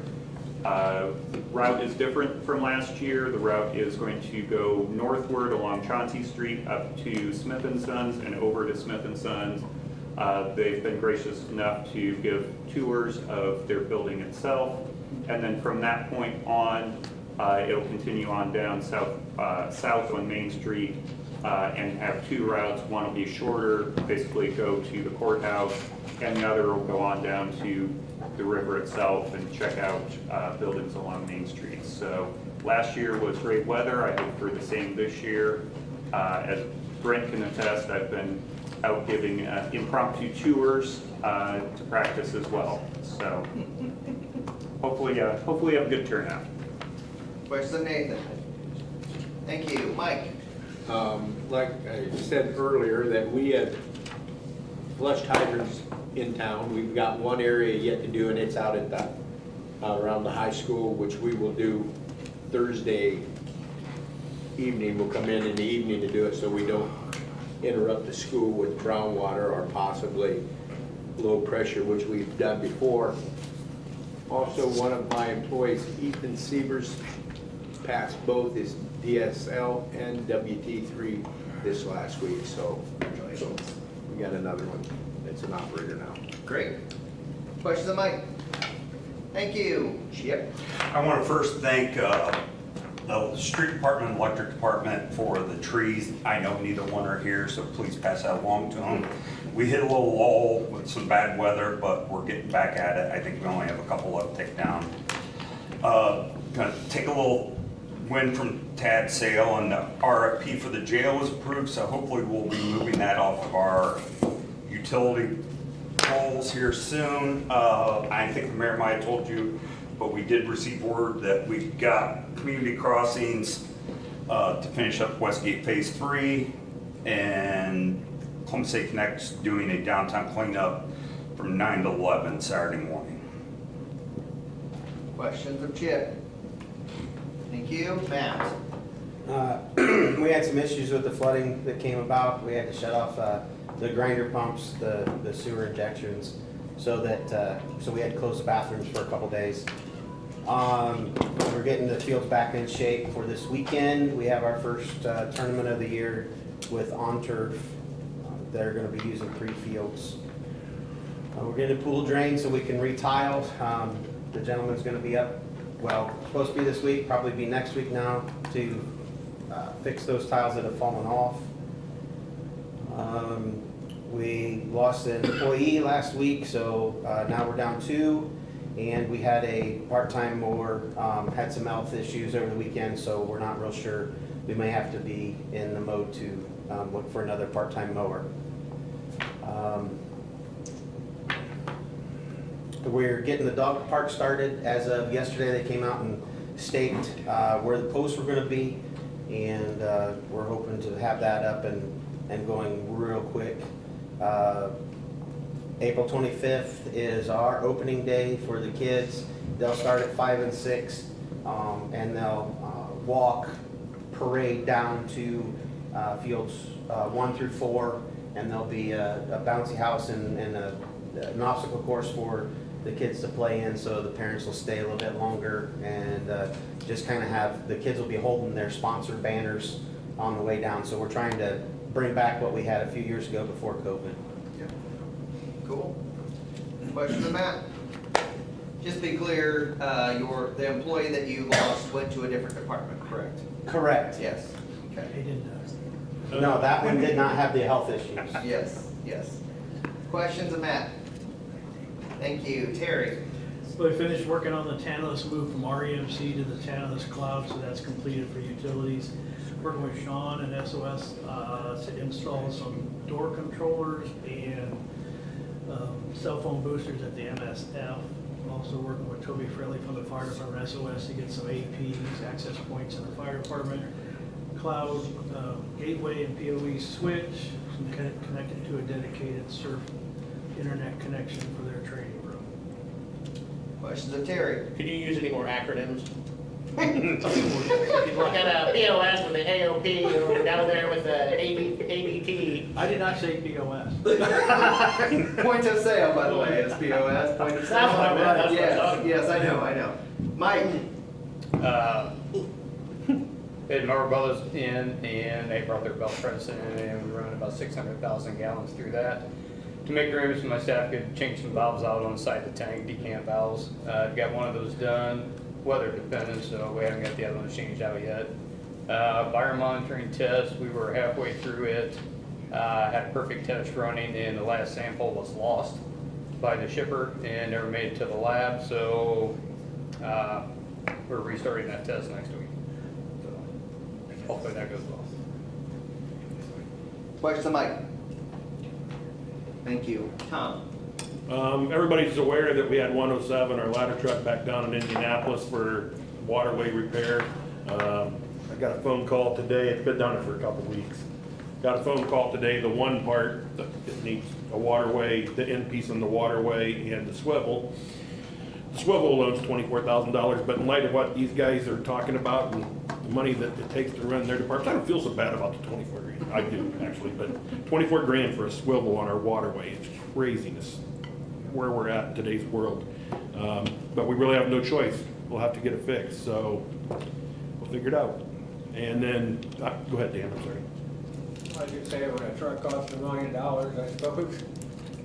Speaker 10: The route is different from last year. The route is going to go northward along Chauncey Street up to Smith & Sons and over to Smith & Sons. They've been gracious enough to give tours of their building itself. And then from that point on, it'll continue on down south on Main Street and have two routes. One will be shorter, basically go to the courthouse, and the other will go on down to the river itself and check out buildings along Main Street. So last year was great weather. I hope for the same this year. As Brent can attest, I've been out giving impromptu tours to practice as well. So hopefully have a good turnout.
Speaker 1: Questions of Nathan? Thank you. Mike?
Speaker 16: Like I said earlier, that we have flushed hydrants in town. We've got one area yet to do, and it's out at the, around the high school, which we will do Thursday evening. We'll come in the evening to do it so we don't interrupt the school with groundwater or possibly low pressure, which we've done before. Also, one of my employees, Ethan Sievers, passed both his DSL and WT3 this last week, so we got another one that's an operator now.
Speaker 1: Great. Questions of Mike? Thank you. Chip?
Speaker 17: I want to first thank the street department and electric department for the trees. I know neither one are here, so please pass that along to them. We hit a little lull with some bad weather, but we're getting back at it. I think we only have a couple left to take down. Gonna take a little win from Tad Sale, and the RFP for the jail was approved, so hopefully we'll be moving that off of our utility poles here soon. I think the mayor might have told you, but we did receive word that we got community crossings to finish up Westgate Phase 3, and Columbus City Connect's doing a downtown cleanup from 9 to 11 Saturday morning.
Speaker 1: Questions of Chip? Thank you. Matt?
Speaker 18: We had some issues with the flooding that came about. We had to shut off the grinder pumps, the sewer injections, so we had to close the bathrooms for a couple days. We're getting the fields back in shape for this weekend. We have our first tournament of the year with On Turf. They're going to be using 3 fields. We're getting a pool drain so we can retile. The gentleman's going to be up, well, supposed to be this week, probably be next week now, to fix those tiles that have fallen off. We lost an employee last week, so now we're down 2. And we had a part-time mower, had some health issues over the weekend, so we're not real sure. We may have to be in the mode to look for another part-time mower. We're getting the dog park started. As of yesterday, they came out and staked where the posts were going to be, and we're hoping to have that up and going real quick. April 25th is our opening day for the kids. They'll start at 5 and 6, and they'll walk, parade down to fields 1 through 4, and there'll be a bouncy house and an obstacle course for the kids to play in, so the parents will stay a little bit longer, and just kind of have, the kids will be holding their sponsor banners on the way down. So we're trying to bring back what we had a few years ago before COVID.
Speaker 1: Cool. Questions of Matt? Just be clear, the employee that you lost went to a different department, correct?
Speaker 18: Correct.
Speaker 1: Yes. Okay.
Speaker 18: No, that one did not have the health issues.
Speaker 1: Yes, yes. Questions of Matt? Thank you. Terry?
Speaker 19: So we finished working on the Tantalus move from REMC to the Tantalus cloud, so that's completed for utilities. Working with Sean and SOS to install some door controllers and cell phone boosters at the MSF. Also working with Toby Fraley from the fire department, SOS, to get some APs, access points in the fire department. Cloud gateway and PoE switch, connected to a dedicated surf internet connection for their training room.
Speaker 1: Questions of Terry?
Speaker 13: Could you use any more acronyms? Like at a POS with the AOP, or down there with the ABT.
Speaker 19: I did not say POS.
Speaker 1: Point of sale, by the way, is POS. Point of sale.
Speaker 13: That's what I meant. That's what I
Speaker 1: Yes,
Speaker 13: thought.
Speaker 1: yes, I know. Mike?
Speaker 20: Had Mower Brothers in, and they brought their belt press in, and we run about 600,000 gallons through that. To make room so my staff could change some valves out on the side of the tank, decant valves. Got one of those done, weather dependent, so we haven't got the other one changed out yet. Fire monitoring test, we were halfway through it. Had a perfect test running, and the last sample was lost by the shipper and never made it to the lab, so we're restarting that test next week. So hopefully that goes well.
Speaker 1: Questions of Mike? Thank you. Tom?
Speaker 21: Everybody's aware that we had 107, our ladder truck, back down in Indianapolis for waterway repair. I got a phone call today. It's been down there for a couple weeks. Got a phone call today. The one part that it needs a waterway, the end piece on the waterway and the swivel. The swivel alone's $24,000, but in light of what these guys are talking about and the money that it takes to run their department, I don't feel so bad about the 24 grand. I do, actually, but 24 grand for a swivel on our waterway, it's craziness where we're at in today's world. But we really have no choice. We'll have to get it fixed, so we'll figure it out. And then, go ahead, Dan, I'm sorry.
Speaker 6: I just say when a truck costs $1 million, I suppose.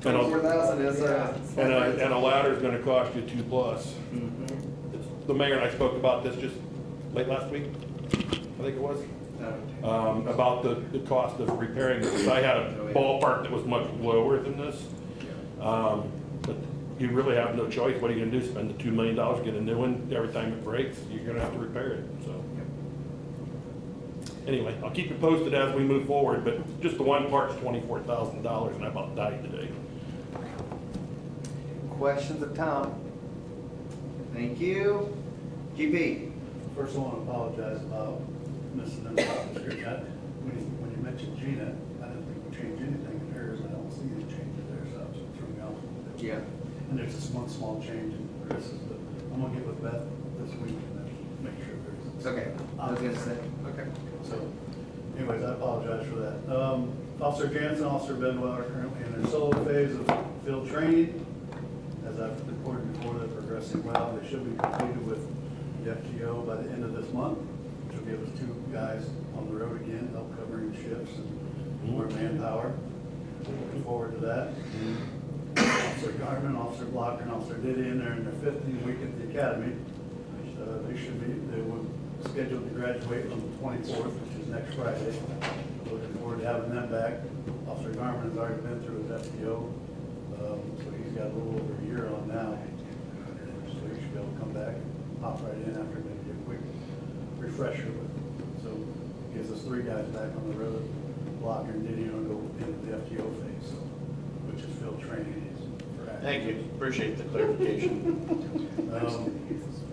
Speaker 21: And a-
Speaker 1: 24,000 is,
Speaker 21: And a ladder's gonna cost you $2+. The mayor and I spoke about this just late last week, I think it was, about the cost of repairing this. I had a ballpark that was much lower than this. But you really have no choice. What are you gonna do? Spend the $2 million, get a new one? Every time it breaks, you're gonna have to repair it, so. Anyway, I'll keep you posted as we move forward, but just the one part's $24,000 and I about died today.
Speaker 1: Questions of Tom? Thank you. GP?
Speaker 3: First, I want to apologize about missing the job description. When you mentioned Gina, I didn't think we changed anything in hers. I don't see any changes there, so it threw me off a little bit.
Speaker 1: Yeah.
Speaker 3: And there's just one small change in Chris's, but I'm gonna get with Beth this week and then make sure there's.
Speaker 1: Okay, I was gonna say, okay.
Speaker 3: So, anyways, I apologize for that. Officer Jansen, Officer Bedwell are currently in their solo phase of field training. As I've reported before, they're progressing well. They should be completed with the FGO by the end of this month, which will give us 2 guys on the road again, help covering shifts and more manpower. Looking forward to that. Officer Garman, Officer Blocker, and Officer Didion, they're in their 15th week at the academy. They were scheduled to graduate on the 24th, which is next Friday. Looking forward to having them back. Officer Garman has already been through his FGO, so he's got a little over a year on now. So he should be able to come back and hop right in after maybe a quick refresher. So gives us 3 guys back on the road. Blocker and Didion will go into the FGO phase, which is field training.
Speaker 13: Thank you, appreciate the clarification.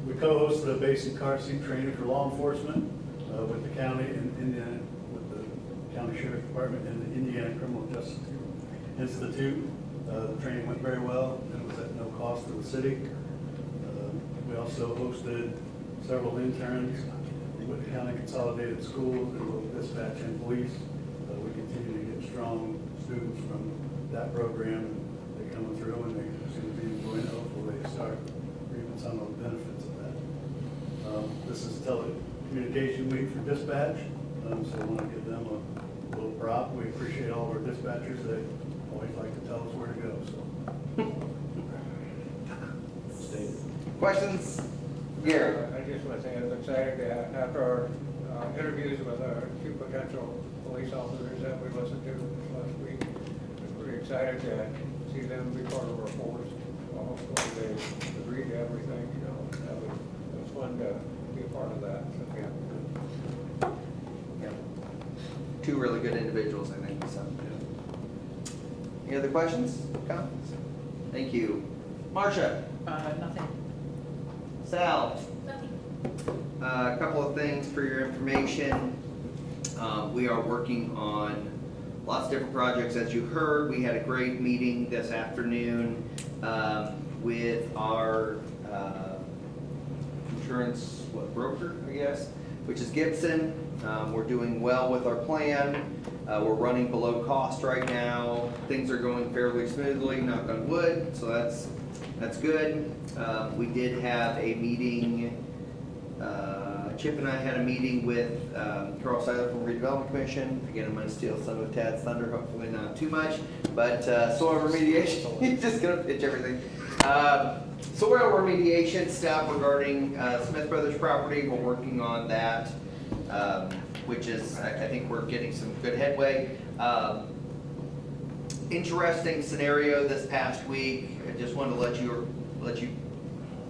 Speaker 3: We co-hosted a basic car seat training for law enforcement with the county in Indiana, with the County Sheriff's Department and the Indiana Criminal Justice Institute. The training went very well, and it was at no cost to the city. We also hosted several interns with the County Consolidated Schools and both dispatch and police. We continue to get strong students from that program. They're coming through and they seem to be enjoying it. Hopefully they start reaping some of the benefits of that. This is telecommunication week for dispatch, so I want to give them a little prop. We appreciate all of our dispatchers. They always like to tell us where to go, so.
Speaker 1: Questions? Gary?
Speaker 6: I just want to say I was excited after our interviews with our 2 potential police officers that we listened to this last week. I'm pretty excited to see them be part of our force. Hopefully they agree to everything, you know. It was fun to be a part of that. So,
Speaker 1: Yeah. 2 really good individuals, I think, so. Any other questions, comments? Thank you. Marcia?
Speaker 7: Nothing.
Speaker 1: Sal?
Speaker 4: Nothing.
Speaker 1: A couple of things for your information. We are working on lots of different projects. As you heard, we had a great meeting this afternoon with our insurance broker, I guess, which is Gibson. We're doing well with our plan. We're running below cost right now. Things are going fairly smoothly, knock on wood, so that's good. We did have a meeting, Chip and I had a meeting with Carl Seiler from Redevelopment Commission. Again, I'm going to steal some of Tad's thunder, hopefully not too much, but soil remediation, he's just going to pitch everything. Soil remediation stuff regarding Smith Brothers property, we're working on that, which is, I think we're getting some good headway. Interesting scenario this past week, I just wanted to let you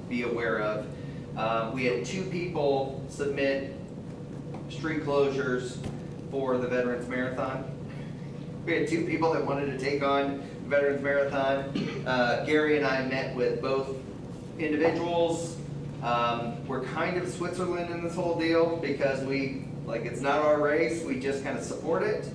Speaker 1: be aware of. We had 2 people submit street closures for the Veterans Marathon. We had 2 people that wanted to take on the Veterans Marathon. Gary and I met with both individuals. We're kind of Switzerland in this whole deal because it's not our race, we just kind of support it.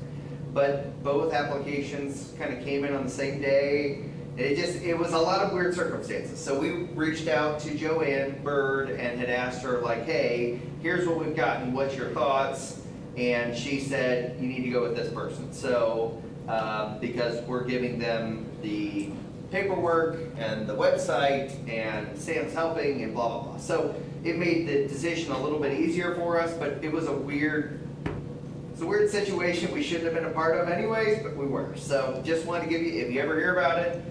Speaker 1: But both applications kind of came in on the same day. It was a lot of weird circumstances. So we reached out to Joanne Bird and had asked her like, hey, here's what we've gotten, what's your thoughts? And she said, you need to go with this person. So, because we're giving them the paperwork and the website and Sam's helping and blah, blah, blah. So it made the decision a little bit easier for us, but it was a weird situation we shouldn't have been a part of anyways, but we were. So just wanted to give you, if you ever hear about it,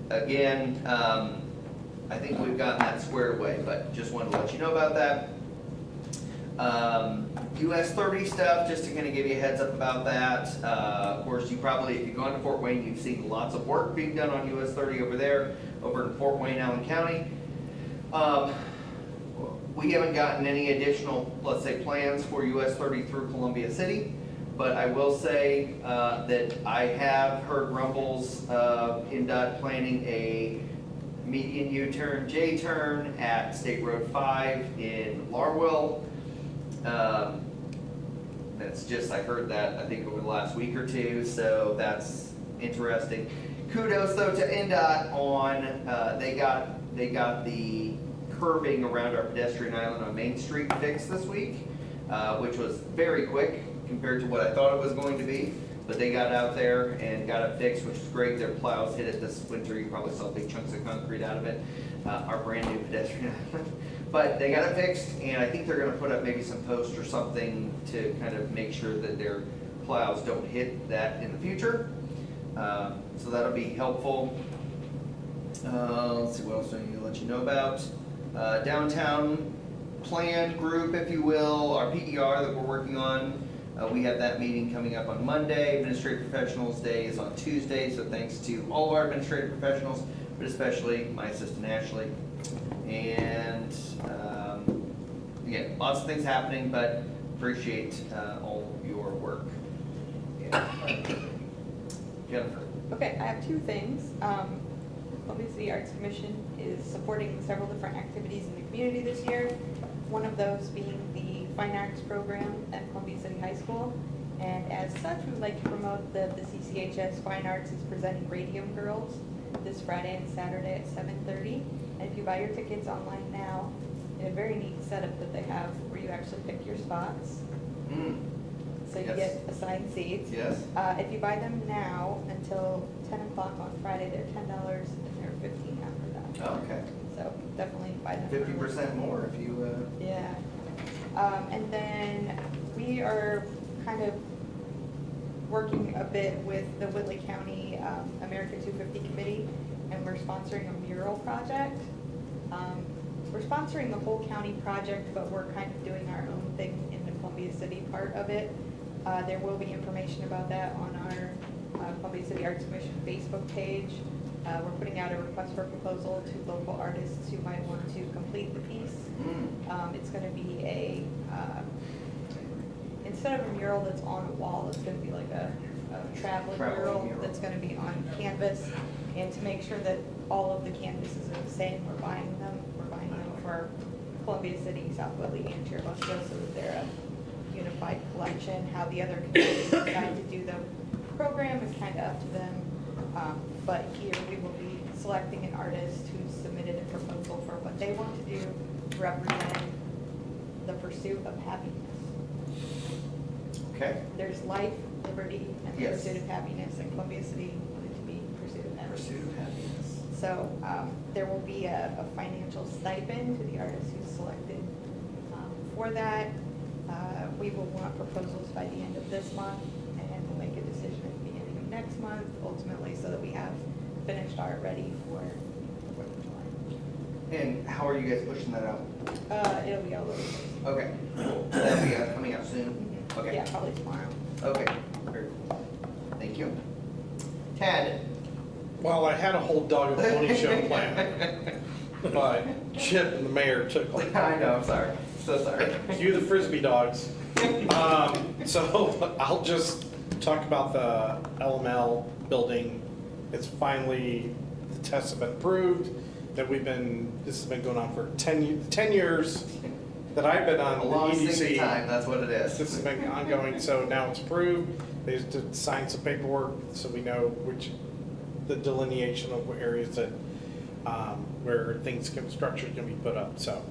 Speaker 1: again, I think we've gotten that squared away, but just wanted to let you know about that. US 30 stuff, just to kind of give you a heads up about that. Of course, you probably, if you've gone to Fort Wayne, you've seen lots of work being done on US 30 over there, over in Fort Wayne, Allen County. We haven't gotten any additional, let's say, plans for US 30 through Columbia City, but I will say that I have heard rumbles of NDOT planning a median U-turn, J-turn at State Road 5 in Larwell. That's just, I heard that, I think, over the last week or two, so that's interesting. Kudos, though, to NDOT on, they got the curbing around our pedestrian island on Main Street fixed this week, which was very quick compared to what I thought it was going to be. But they got out there and got it fixed, which is great. Their plows hit it this winter. You probably saw big chunks of concrete out of it, our brand new pedestrian island. But they got it fixed, and I think they're gonna put up maybe some posts or something to kind of make sure that their plows don't hit that in the future. So that'll be helpful. Let's see, what else do I need to let you know about? Downtown plan group, if you will, our PER that we're working on. We have that meeting coming up on Monday. Administrative Professionals Day is on Tuesday, so thanks to all of our administrative professionals, but especially my assistant Ashley. And again, lots of things happening, but appreciate all your work. Jennifer.
Speaker 11: Okay, I have two things. Columbia City Arts Commission is supporting several different activities in the community this year. One of those being the Fine Arts program at Columbia City High School. And as such, we would like to promote the CCHS Fine Arts is presenting Radium Girls this Friday and Saturday at 7:30. And if you buy your tickets online now, in a very neat setup that they have where you actually pick your spots. So you get assigned seats.
Speaker 1: Yes.
Speaker 11: If you buy them now until 10 o'clock on Friday, they're $10 and they're $15 after that.
Speaker 1: Oh, okay.
Speaker 11: So definitely buy them.
Speaker 1: 50% more if you.
Speaker 11: Yeah. And then we are kind of working a bit with the Whitley County America 250 Committee, and we're sponsoring a mural project. We're sponsoring the whole county project, but we're kind of doing our own thing in the Columbia City part of it. There will be information about that on our Columbia City Arts Commission Facebook page. We're putting out a request for proposal to local artists who might want to complete the piece. It's going to be a, instead of a mural that's on a wall, it's going to be like a traveling mural that's going to be on canvas. And to make sure that all of the canvases are the same, we're buying them for Columbia City, South Whitley, and Chiricahua, so that they're a unified collection. How the other communities decide to do the program is kind of up to them. But here we will be selecting an artist who submitted a proposal for what they want to do to represent the pursuit of happiness.
Speaker 1: Okay.
Speaker 11: There's life, liberty, and the
Speaker 1: Yes.
Speaker 11: pursuit of happiness, and Columbia City wanted to be pursuit of happiness.
Speaker 1: Pursuit of happiness.
Speaker 11: So there will be a financial stipend to the artist who's selected for that. We will want proposals by the end of this month, and we'll make a decision at the beginning of next month, ultimately, so that we have finished art ready for the 4th of July.
Speaker 1: And how are you guys pushing that out?
Speaker 11: It'll be all over the place.
Speaker 1: Okay, cool. That'll be coming out soon? Okay.
Speaker 11: Yeah, probably tomorrow.
Speaker 1: Okay, very cool. Thank you. Ted?
Speaker 2: Well, I had a whole dog and pony show planned, but Chip and the mayor took like.
Speaker 1: I know, I'm sorry. So sorry.
Speaker 2: You the Frisbee dogs. So I'll just talk about the LML building. It's finally, the tests have been approved, that this has been going on for 10 years that I've been on
Speaker 1: A
Speaker 2: the
Speaker 1: long
Speaker 2: EDC.
Speaker 1: stint of time, that's what it is.
Speaker 2: This has been ongoing, so now it's approved. They just did sign some paperwork so we know the delineation of what areas that, where structures can be put up. So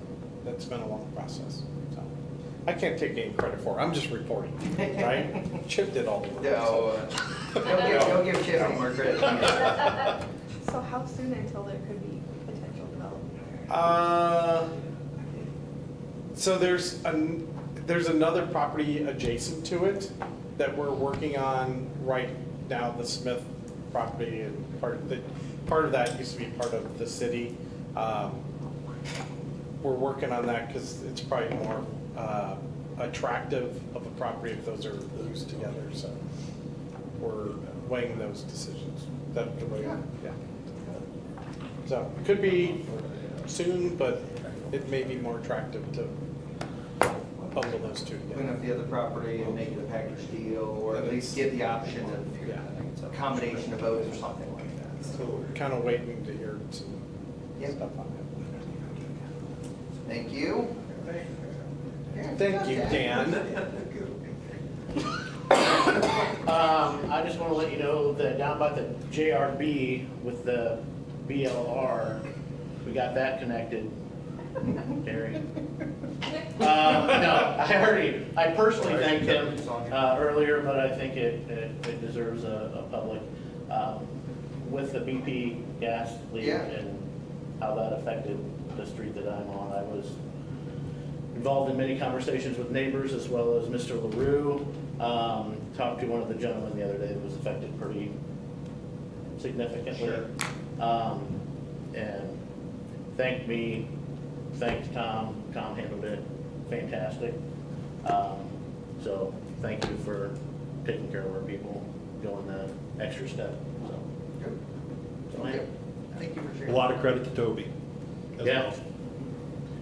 Speaker 2: that's been a long process. So I can't take any credit for it. I'm just reporting, right? Chip did all the work.
Speaker 1: No, don't give Chip any more credit.
Speaker 11: So how soon until there could be potential development?
Speaker 2: So there's another property adjacent to it that we're working on right now, the Smith property, and part of that used to be part of the city. We're working on that because it's probably more attractive of a property if those are used together, so we're weighing those decisions. That the way, yeah. So it could be soon, but it may be more attractive to bundle those two together.
Speaker 1: Clean up the other property and make it a package deal, or at least give the option of a combination of votes or something like that.
Speaker 2: So we're kind of waiting to hear some stuff on
Speaker 1: Thank you.
Speaker 2: that. Thank you, Dan.
Speaker 13: I just want to let you know that down by the JRB with the BLR, we got that connected. Terry. No, I personally thanked him earlier, but I think it deserves a public, with the BP gas leak and how that affected the street that I'm on. I was involved in many conversations with neighbors as well as Mr. LaRue. Talked to one of the gentlemen the other day that was affected pretty significantly.
Speaker 1: Sure.
Speaker 13: And thanked me, thanked Tom. Tom handled it fantastic. So thank you for taking care of our people, going the extra step. So,
Speaker 1: Thank you for
Speaker 21: A
Speaker 1: sharing.
Speaker 21: lot of credit to Toby. as
Speaker 13: yeah.
Speaker 21: well.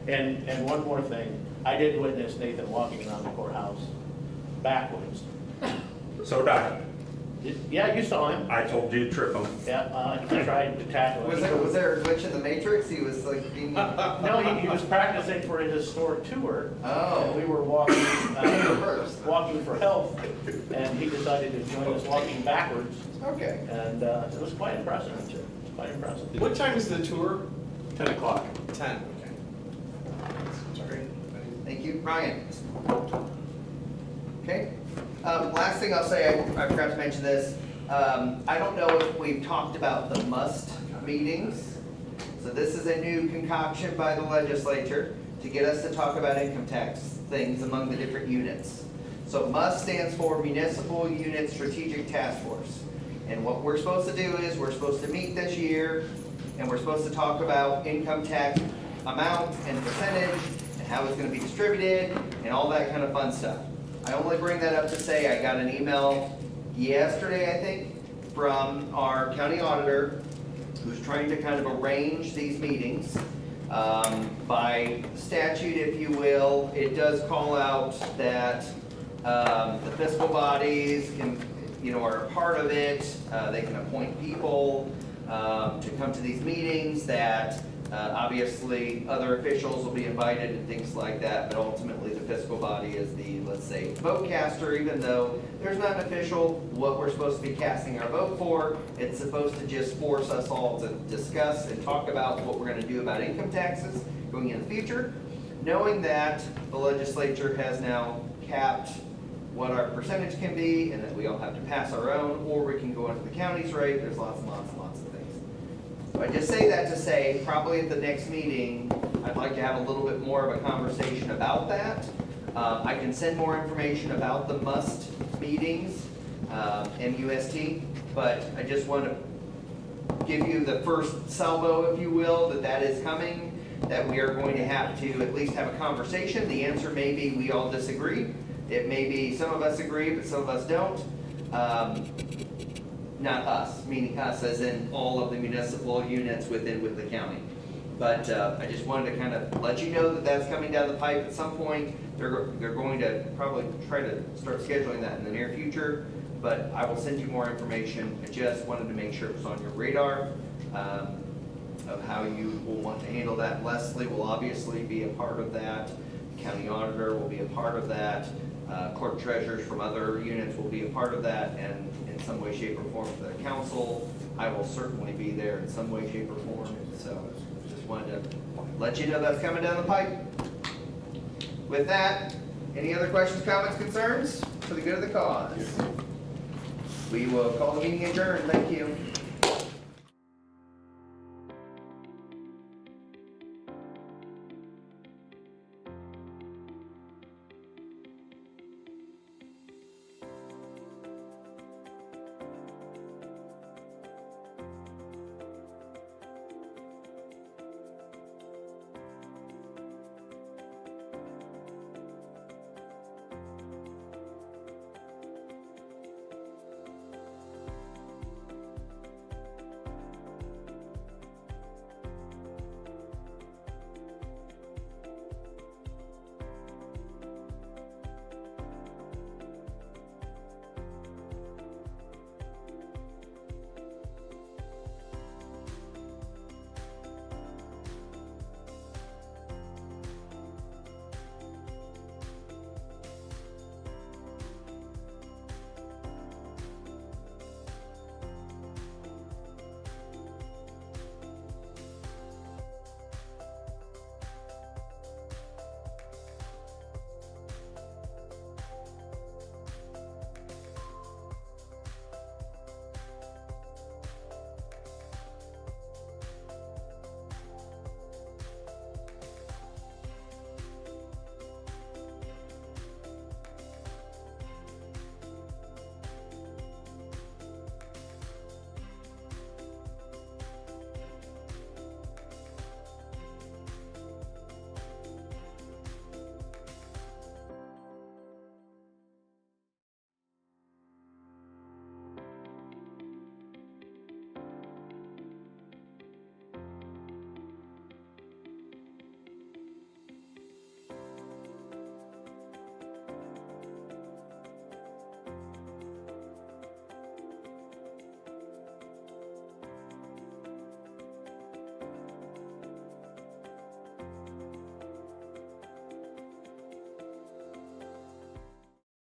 Speaker 13: And one more thing, I did witness Nathan walking around the courthouse backwards.
Speaker 17: So did I.
Speaker 13: Yeah, you saw him.
Speaker 17: I told you to trip him.
Speaker 13: Yeah, he tried to tackle him.
Speaker 1: Was there a glitch in the Matrix? He was like being.
Speaker 13: No, he was practicing for his store tour.
Speaker 1: Oh.
Speaker 13: And we were walking, walking for health, and he decided to join us walking backwards.
Speaker 1: Okay.
Speaker 13: And it was quite impressive. Quite impressive.
Speaker 2: What time is the tour?
Speaker 13: 10 o'clock.
Speaker 2: 10, okay.
Speaker 1: Sorry. Thank you. Ryan? Okay. Last thing I'll say, I forgot to mention this. I don't know if we've talked about the MUST meetings. So this is a new concoction by the legislature to get us to talk about income tax things among the different units. So MUST stands for Municipal Unit Strategic Task Force. And what we're supposed to do is we're supposed to meet this year and we're supposed to talk about income tax amount and percentage and how it's going to be distributed and all that kind of fun stuff. I only bring that up to say I got an email yesterday, I think, from our county auditor who's trying to kind of arrange these meetings. By statute, if you will, it does call out that the fiscal bodies can, are a part of it. They can appoint people to come to these meetings, that obviously other officials will be invited and things like that, but ultimately the fiscal body is the, let's say, vote caster, even though there's not an official what we're supposed to be casting our vote for. It's supposed to just force us all to discuss and talk about what we're going to do about income taxes going in the future, knowing that the legislature has now capped what our percentage can be and that we all have to pass our own, or we can go into the county's rate. There's lots and lots and lots of things. So I just say that to say, probably at the next meeting, I'd like to have a little bit more of a conversation about that. I can send more information about the MUST meetings, MUST, but I just want to give you the first salvo, if you will, that is coming, that we are going to have to at least have a conversation. The answer may be we all disagree. It may be some of us agree, but some of us don't. Not us, meaning us as in all of the municipal units with the county. But I just wanted to kind of let you know that that's coming down the pipe at some point. They're going to probably try to start scheduling that in the near future, but I will send you more information. I just wanted to make sure it was on your radar of how you will want to handle that. Leslie will obviously be a part of that. County auditor will be a part of that. Clerk treasurers from other units will be a part of that, and in some way, shape, or form for the council, I will certainly be there in some way, shape, or form. So just wanted to let you know that's coming down the pipe. With that, any other questions, comments, concerns for the good of the cause? We will call the meeting adjourned. Thank you.